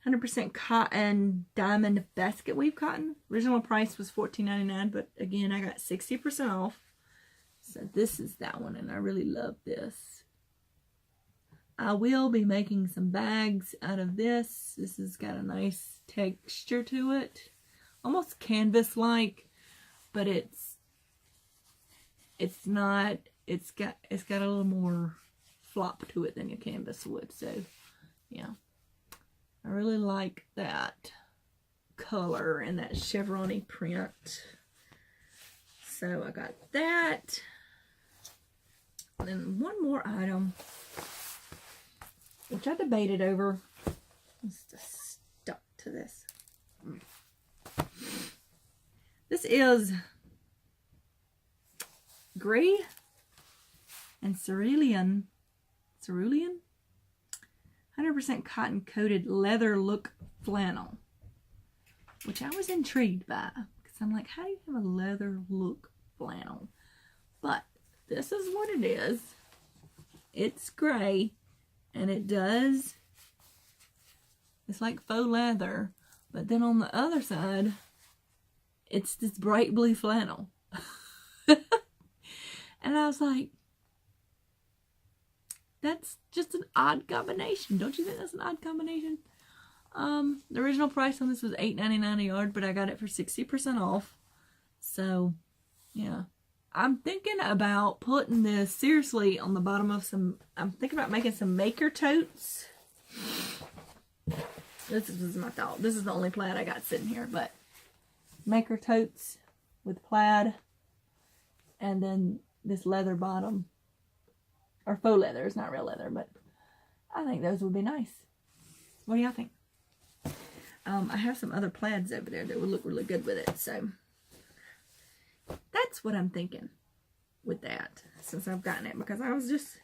100% cotton diamond basket weave cotton. Original price was $14.99, but again, I got 60% off. So this is that one, and I really love this. I will be making some bags out of this. This has got a nice texture to it. Almost canvas-like, but it's not, it's got a little more flop to it than your canvas would. So yeah, I really like that color and that chevron-y print. So I got that. And then one more item, which I debated over. Let's just stuck to this. This is gray and cerulean 100% cotton coated leather look flannel, which I was intrigued by because I'm like, how do you have a leather look flannel? But this is what it is. It's gray, and it's like faux leather, but then on the other side it's this bright blue flannel. And I was like, that's just an odd combination. Don't you think that's an odd combination? The original price on this was $8.99 a yard, but I got it for 60% off. So, yeah. I'm thinking about putting this seriously on the bottom of some, I'm thinking about making some maker totes. This is my thought. This is the only plaid I got sitting here, but maker totes with plaid, and then this leather bottom, or faux leather. It's not real leather, but I think those would be nice. What do y'all think? I have some other plaids over there that would look really good with it, so that's what I'm thinking with that, since I've gotten it, because I was just,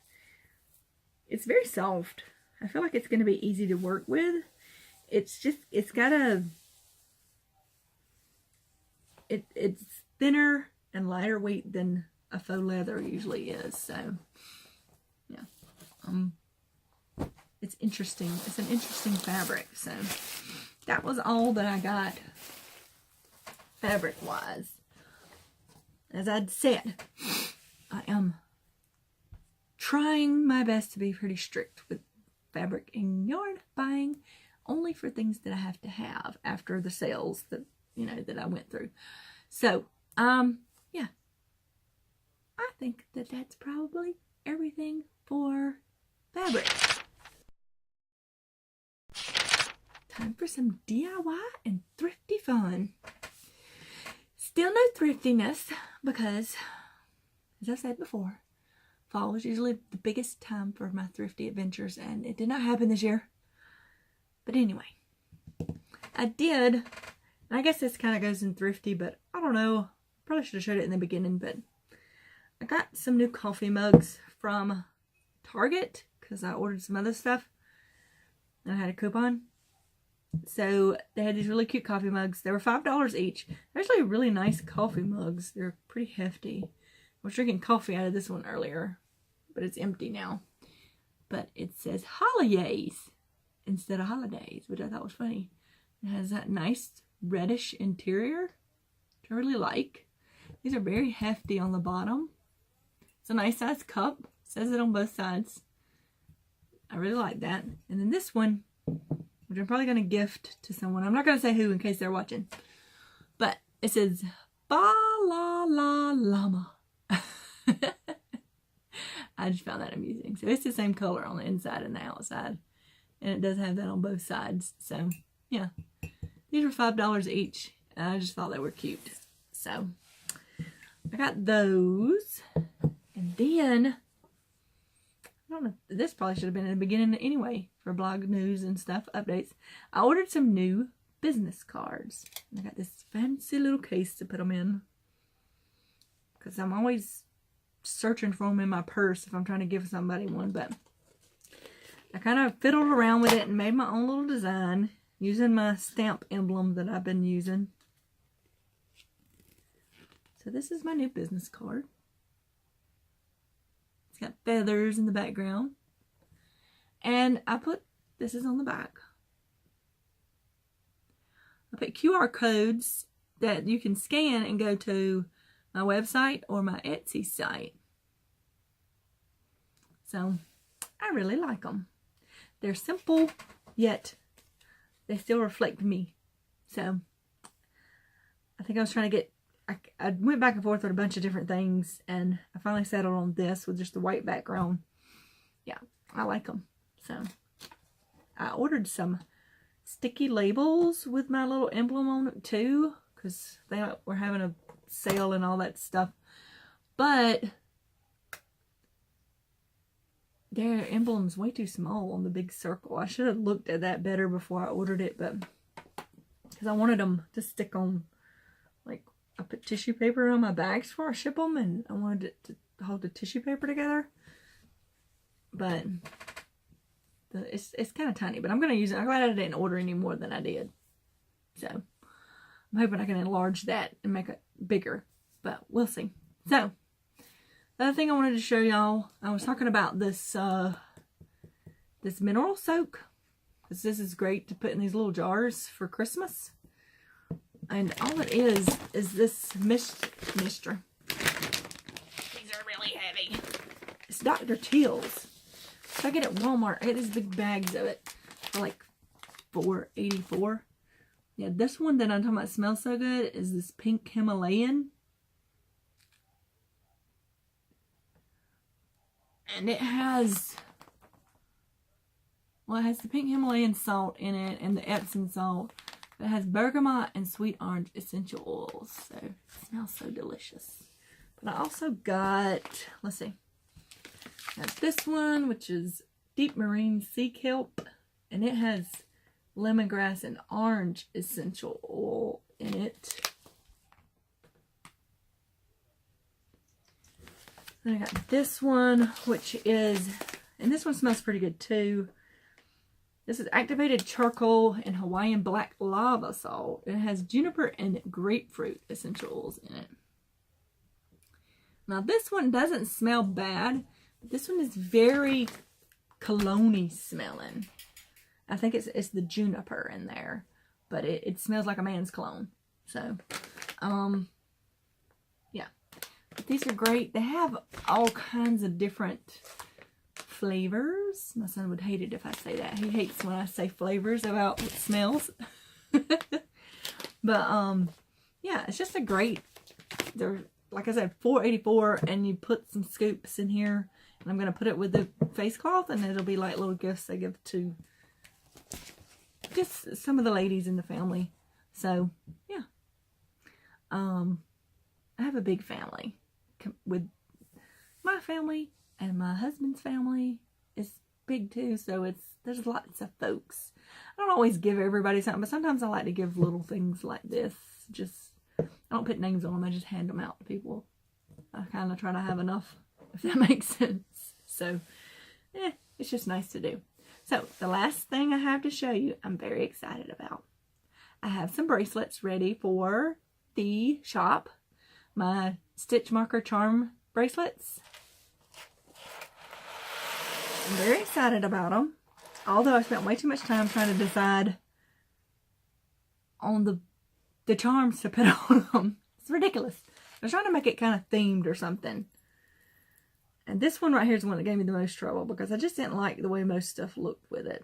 it's very soft. I feel like it's going to be easy to work with. It's just, it's got it's thinner and lighter weight than a faux leather usually is. So yeah, it's interesting. It's an interesting fabric. So that was all that I got fabric wise. As I'd said, I am trying my best to be pretty strict with fabric and yarn buying, only for things that I have to have after the sales that, you know, that I went through. So, yeah, I think that that's probably everything for fabric. Time for some DIY and thrifty fun. Still no thriftiness because, as I said before, fall is usually the biggest time for my thrifty adventures, and it did not happen this year. But anyway, I did, and I guess this kind of goes in thrifty, but I don't know. Probably should have showed it in the beginning, but I got some new coffee mugs from Target because I ordered some other stuff and I had a coupon. So they had these really cute coffee mugs. They were $5 each. They're actually really nice coffee mugs. They're pretty hefty. was drinking coffee out of this one earlier, but it's empty now. But it says holidays instead of holidays, which I thought was funny. It has that nice reddish interior, which I really like. These are very hefty on the bottom. It's a nice size cup. It says it on both sides. I really like that. And then this one, which I'm probably going to gift to someone. I'm not going to say who in case they're watching. But it says, Ba La La Llama. I just found that amusing. So it's the same color on the inside and the outside. And it does have that on both sides. So, yeah. These were $5 each. And I just thought they were cute. So, I got those. And then, I don't know, this probably should have been in the beginning anyway. For blog news and stuff, updates. I ordered some new business cards. I got this fancy little case to put them in. Because I'm always searching for them in my purse if I'm trying to give somebody one. But I kind of fiddled around with it and made my own little design using my stamp emblem that I've been using. So this is my new business card. It's got feathers in the background. And I put, this is on the back. I put QR codes that you can scan and go to my website or my Etsy site. So, I really like them. They're simple, yet they still reflect me. So, I think I was trying to get, I went back and forth with a bunch of different things, and I finally settled on this with just the white background. Yeah, I like them. So, I ordered some sticky labels with my little emblem on it too, because they were having a sale and all that stuff. But their emblem's way too small on the big circle. I should have looked at that better before I ordered it, but because I wanted them to stick on, like, I put tissue paper on my bags before I ship them, and I wanted it to hold the tissue paper together. But it's kind of tiny, but I'm going to use it. I'm glad I didn't order any more than I did. So, I'm hoping I can enlarge that and make it bigger, but we'll see. So, the other thing I wanted to show y'all, I was talking about this, this mineral soak, because this is great to put in these little jars for Christmas. And all it is this mixture. These are really heavy. It's Dr. Teal's. So I get it at Walmart. I get these big bags of it for like $4.84. Yeah, this one that I'm talking about smells so good is this pink Himalayan. And it has, well, it has the pink Himalayan salt in it and the Epsom salt. It has bergamot and sweet orange essential oils. So it smells so delicious. But I also got, let's see. Got this one, which is deep marine sea kelp. And it has lemongrass and orange essential oil in it. Then I got this one, which is, and this one smells pretty good too. This is activated charcoal and Hawaiian black lava salt. It has juniper and grapefruit essential oils in it. Now this one doesn't smell bad. This one is very cologne-y smelling. I think it's the juniper in there, but it smells like a man's cologne. So, yeah. But these are great. They have all kinds of different flavors. My son would hate it if I say that. He hates when I say flavors about what smells. But, yeah, it's just a great, they're, like I said, $4.84, and you put some scoops in here. And I'm going to put it with the face cloth, and it'll be like little gifts I give to just some of the ladies in the family. So, yeah. I have a big family. With my family and my husband's family is big too. So there's lots of folks. I don't always give everybody something, but sometimes I like to give little things like this. Just, I don't put names on them. I just hand them out to people. I kind of try to have enough, if that makes sense. So, it's just nice to do. So, the last thing I have to show you, I'm very excited about. I have some bracelets ready for the shop. My stitch marker charm bracelets. I'm very excited about them. Although I spent way too much time trying to decide on the charms to put on them. It's ridiculous. I was trying to make it kind of themed or something. And this one right here is the one that gave me the most trouble because I just didn't like the way most stuff looked with it.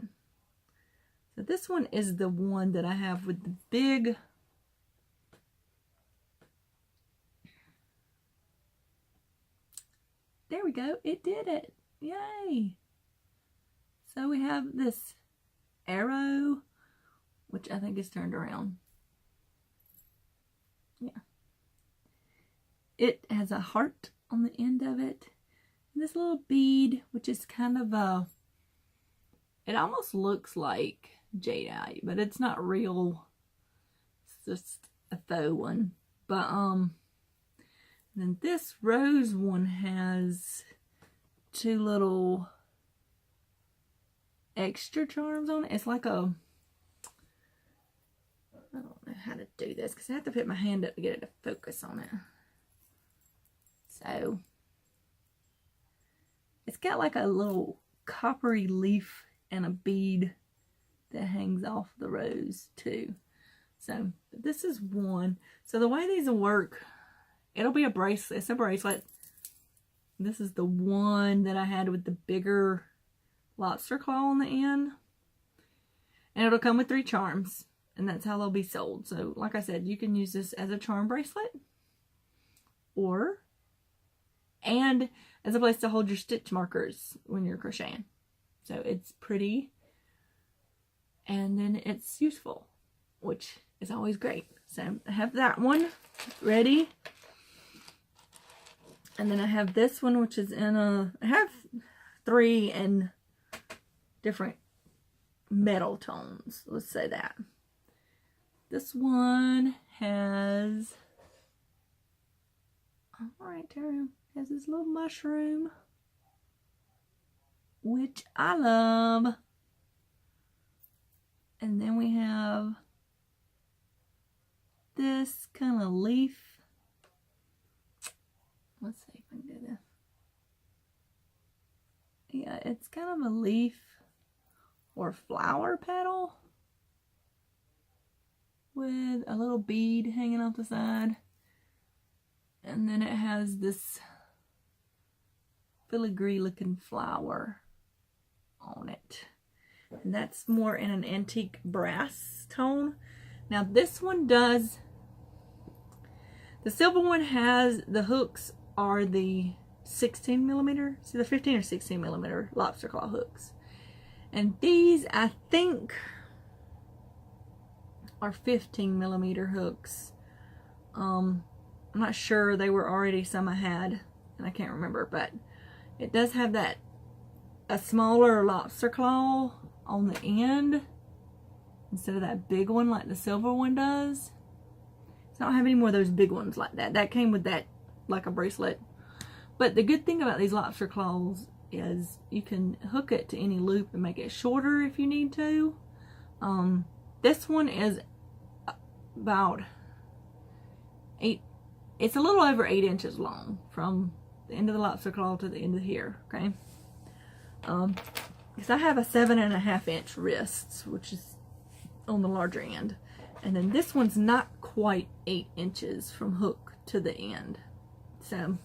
So this one is the one that I have with the big... There we go. It did it. Yay. So we have this arrow, which I think is turned around. Yeah. It has a heart on the end of it. And this little bead, which is kind of a... It almost looks like jadeite, but it's not real. It's just a faux one. But, then this rose one has two little extra charms on it. It's like a... I don't know how to do this because I have to put my hand up to get it to focus on it. So, it's got like a little coppery leaf and a bead that hangs off the rose too. So, this is one. So, the way these will work, it'll be a bracelet. It's a bracelet. This is the one that I had with the bigger lobster claw on the end. And it'll come with 3 charms. And that's how they'll be sold. So, like I said, you can use this as a charm bracelet. And as a place to hold your stitch markers when you're crocheting. So, it's pretty. And then it's useful. Which is always great. So, I have that one ready. And then I have this one, which is in a... I have 3 in different metal tones. Let's say that. This one has... Alright, Tara. Has this little mushroom. Which I love. And then we have this kind of leaf. Let's see if I can do this. Yeah, it's kind of a leaf or flower petal with a little bead hanging off the side. And then it has this filigree looking flower on it. And that's more in an antique brass tone. Now this one does, the silver one has, the hooks are the 16 millimeter, see the 15 or 16 millimeter lobster claw hooks. And these I think are 15 millimeter hooks. I'm not sure, they were already some I had and I can't remember, but it does have that, a smaller lobster claw on the end instead of that big one like the silver one does. So I don't have any more of those big ones like that. That came with that, like a bracelet. But the good thing about these lobster claws is you can hook it to any loop and make it shorter if you need to. This one is about 8, it's a little over 8 inches long from the end of the lobster claw to the end of here, okay? Because I have a 7.5 inch wrist, which is on the larger end. And then this one's not quite 8 inches from hook to the end. So,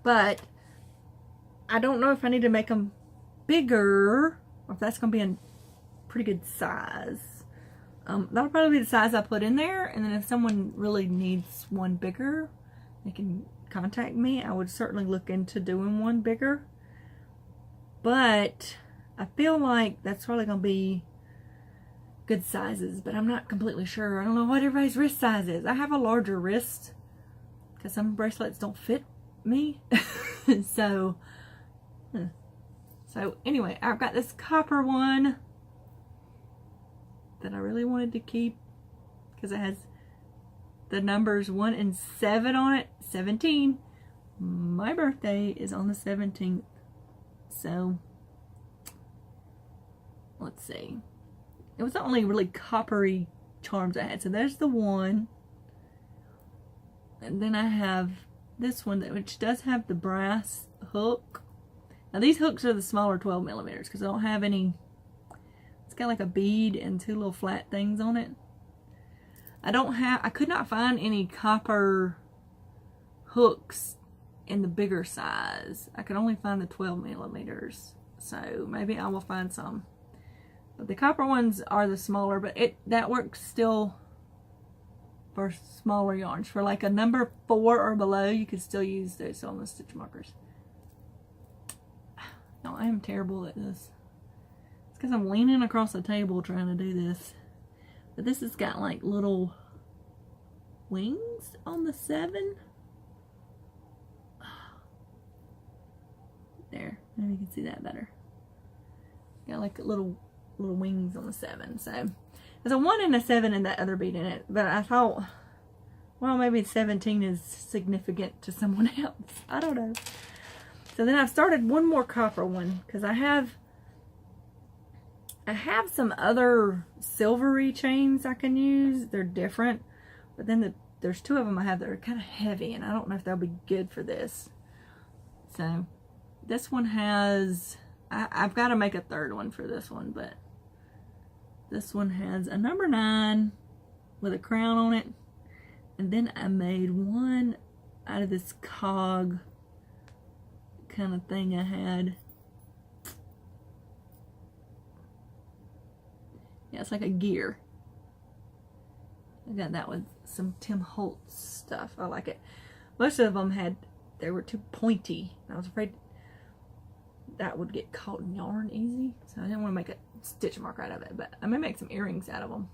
but I don't know if I need to make them bigger or if that's going to be a pretty good size. That'll probably be the size I put in there. And then if someone really needs one bigger, they can contact me. I would certainly look into doing one bigger. But I feel like that's probably going to be good sizes, but I'm not completely sure. I don't know what everybody's wrist size is. I have a larger wrist because some bracelets don't fit me. So anyway, I've got this copper one that I really wanted to keep because it has the numbers 1 and 7 on it. 17. My birthday is on the 17th. So let's see. It was the only really coppery charms I had. So there's the one. And then I have this one, which does have the brass hook. Now these hooks are the smaller 12 millimeters because I don't have any. It's got like a bead and two little flat things on it. I could not find any copper hooks in the bigger size. I could only find the 12 millimeters. So maybe I will find some. But the copper ones are the smaller, but that works still for smaller yarns. For like a number 4 or below, you could still use those on the stitch markers. No, I am terrible at this. It's because I'm leaning across the table trying to do this. But this has got like little wings on the 7. There, maybe you can see that better. Got like little wings on the 7. So there's a 1 and a 7 and that other bead in it. But I thought, well, maybe 17 is significant to someone else. I don't know. So then I've started one more copper one because I have some other silvery chains I can use. They're different, but then there's 2 of them I have that are kind of heavy, and I don't know if they'll be good for this. So this one has, I've got to make a 3rd one for this one, but this one has a number 9 with a crown on it, and then I made one out of this cog kind of thing I had. Yeah, it's like a gear. I got that with some Tim Holtz stuff. I like it. Most of them they were too pointy. I was afraid that would get caught in yarn easy. So I didn't want to make a stitch mark out of it. But I may make some earrings out of them.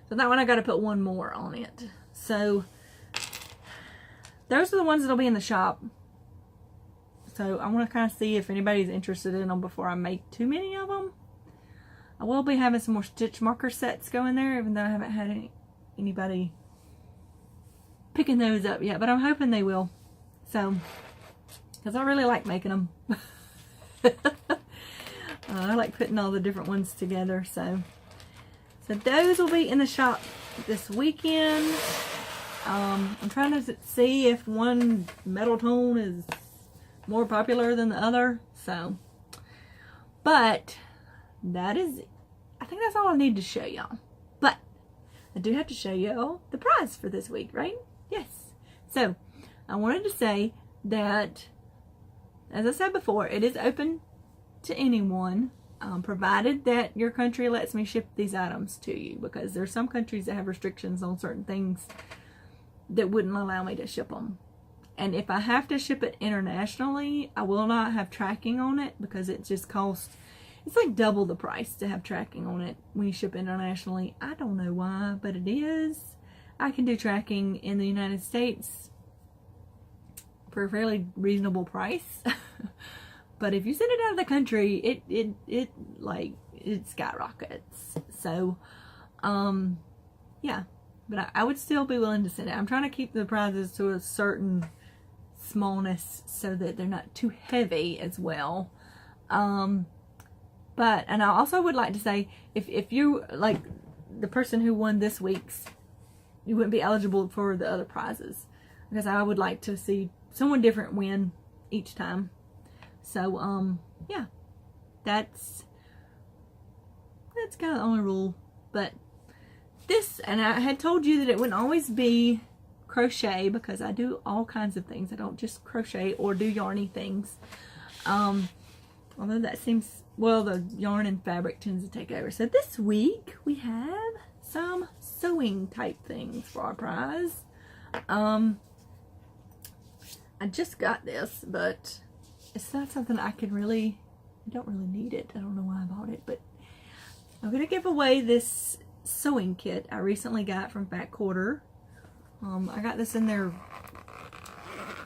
So that one I got to put one more on it. So those are the ones that'll be in the shop. So I want to kind of see if anybody's interested in them before I make too many of them. I will be having some more stitch marker sets going there, even though I haven't had anybody picking those up yet, but I'm hoping they will. So, because I really like making them. I like putting all the different ones together. So those will be in the shop this weekend. I'm trying to see if one metal tone is more popular than the other. So, but that is, I think that's all I need to show y'all. But I do have to show y'all the prize for this week, right? Yes. So I wanted to say that, as I said before, it is open to anyone, provided that your country lets me ship these items to you, because there's some countries that have restrictions on certain things that wouldn't allow me to ship them. And if I have to ship it internationally, I will not have tracking on it, because it just costs, it's like double the price to have tracking on it when you ship internationally. I don't know why, but it is. I can do tracking in the United States for a fairly reasonable price. But if you send it out of the country, it skyrockets. So, yeah. But I would still be willing to send it. I'm trying to keep the prizes to a certain smallness so that they're not too heavy as well. But, and I also would like to say, if you, like the person who won this week's, you wouldn't be eligible for the other prizes, because I would like to see someone different win each time. So, yeah, that's kind of the only rule. But this, and I had told you that it wouldn't always be crochet, because I do all kinds of things. I don't just crochet or do yarny things. Although that seems, well, the yarn and fabric tends to take over. So this week we have some sewing type things for our prize. I just got this, but it's not something I don't really need it. I don't know why I bought it, but I'm going to give away this sewing kit I recently got from Fat Quarter. I got this in their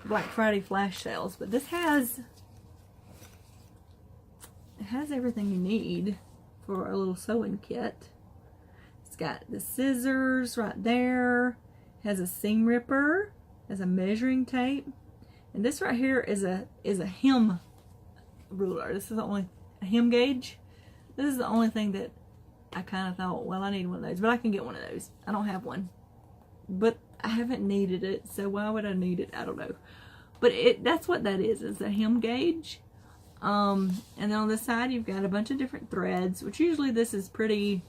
Black Friday flash sales, but this has everything you need for a little sewing kit. It's got the scissors right there, has a seam ripper, has a measuring tape, and this right here is a hem ruler. This is the only hem gauge. This is the only thing that I kind of thought, well, I need one of those, but I can get one of those. I don't have one, but I haven't needed it, so why would I need it? I don't know. But that's what that is a hem gauge. And then on the side you've got a bunch of different threads, which usually this is pretty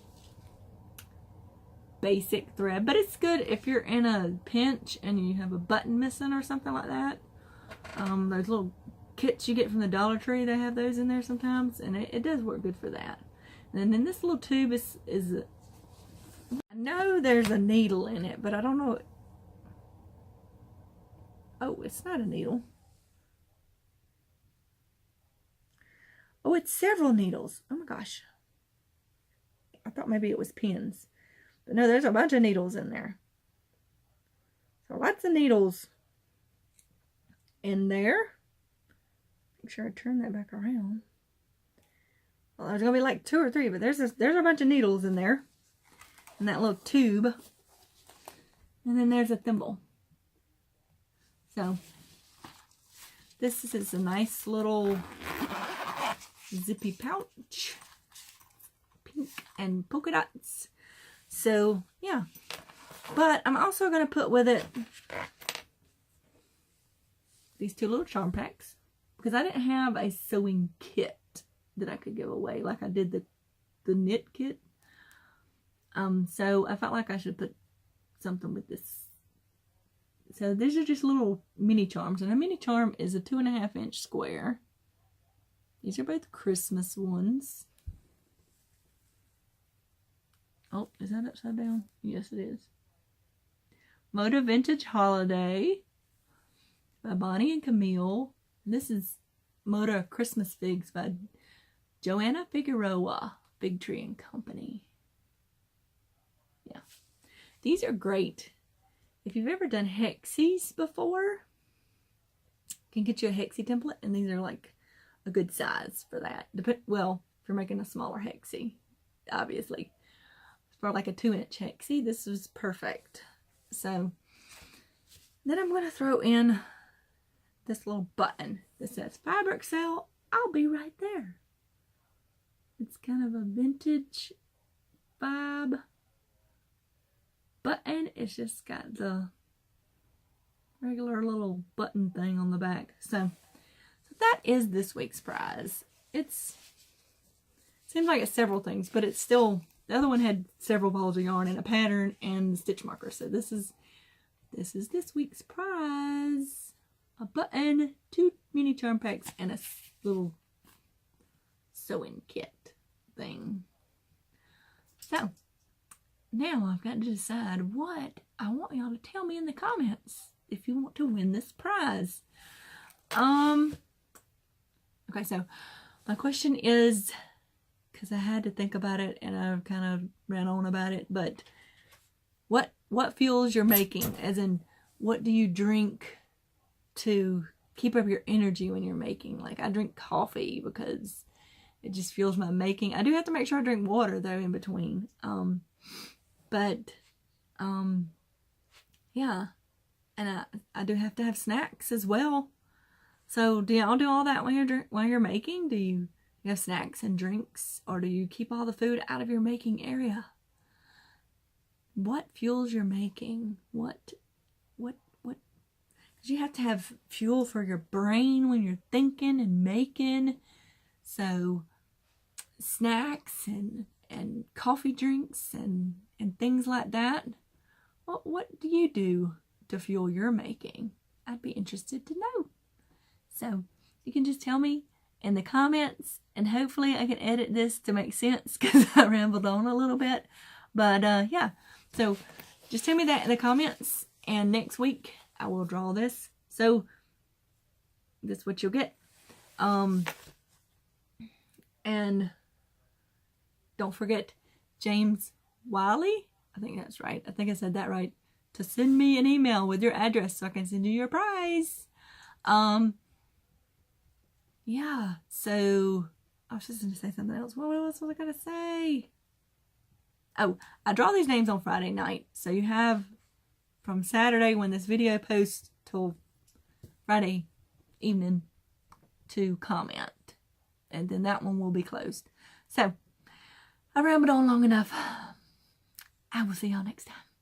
basic thread, but it's good if you're in a pinch and you have a button missing or something like that. Those little kits you get from the Dollar Tree, they have those in there sometimes, and it does work good for that. And then this little tube is I know there's a needle in it, but I don't know. Oh, it's not a needle. Oh, it's several needles. Oh my gosh. I thought maybe it was pins. But no, there's a bunch of needles in there. So lots of needles in there. Make sure I turn that back around. Well, there's going to be like 2 or 3, but there's a bunch of needles in there. In that little tube. And then there's a thimble. So, this is a nice little zippy pouch. Pink and polka dots. So, yeah. But I'm also going to put with it these 2 little charm packs. Because I didn't have a sewing kit that I could give away like I did the knit kit. So I felt like I should put something with this. So these are just little mini charms. And a mini charm is a 2.5-inch square. These are both Christmas ones. Oh, is that upside down? Yes, it is. Moda Vintage Holiday by Bonnie and Camille. This is Moda Christmas Figs by Joanna Figueroa, Big Tree and Company. Yeah. These are great. If you've ever done hexies before, you can get you a hexie template, and these are like a good size for that. Well, if you're making a smaller hexie, obviously. For like a 2-inch hexie, this is perfect. So then I'm going to throw in this little button that says fabric sale, I'll be right there. It's kind of a vintage vibe button. It's just got the regular little button thing on the back. So that is this week's prize. It seems like it's several things, but it's still, the other one had several balls of yarn and a pattern and stitch marker. So this is this week's prize. A button, 2 mini charm packs, and a little sewing kit thing. So now I've got to decide what I want y'all to tell me in the comments if you want to win this prize. Okay, so my question is, because I had to think about it and I kind of ran on about it, but what fuels you're making? As in, what do you drink to keep up your energy when you're making? Like, I drink coffee because it just fuels my making. I do have to make sure I drink water though in between. Yeah, and I do have to have snacks as well. So do y'all do all that while you're making? Do you have snacks and drinks, or do you keep all the food out of your making area? What fuels your making? What? Because you have to have fuel for your brain when you're thinking and making. So snacks and coffee drinks and things like that. What do you do to fuel your making? I'd be interested to know. So you can just tell me in the comments, and hopefully I can edit this to make sense because I rambled on a little bit. But yeah, so just tell me that in the comments, and next week I will draw this. So this is what you'll get. And don't forget James Wiley, I think that's right. I think I said that right. To send me an email with your address so I can send you your prize. Yeah, so I was just going to say something else. What else was I going to say? Oh, I draw these names on Friday night. So you have from Saturday when this video posts till Friday evening to comment. And then that one will be closed. So I rambled on long enough. I will see y'all next time.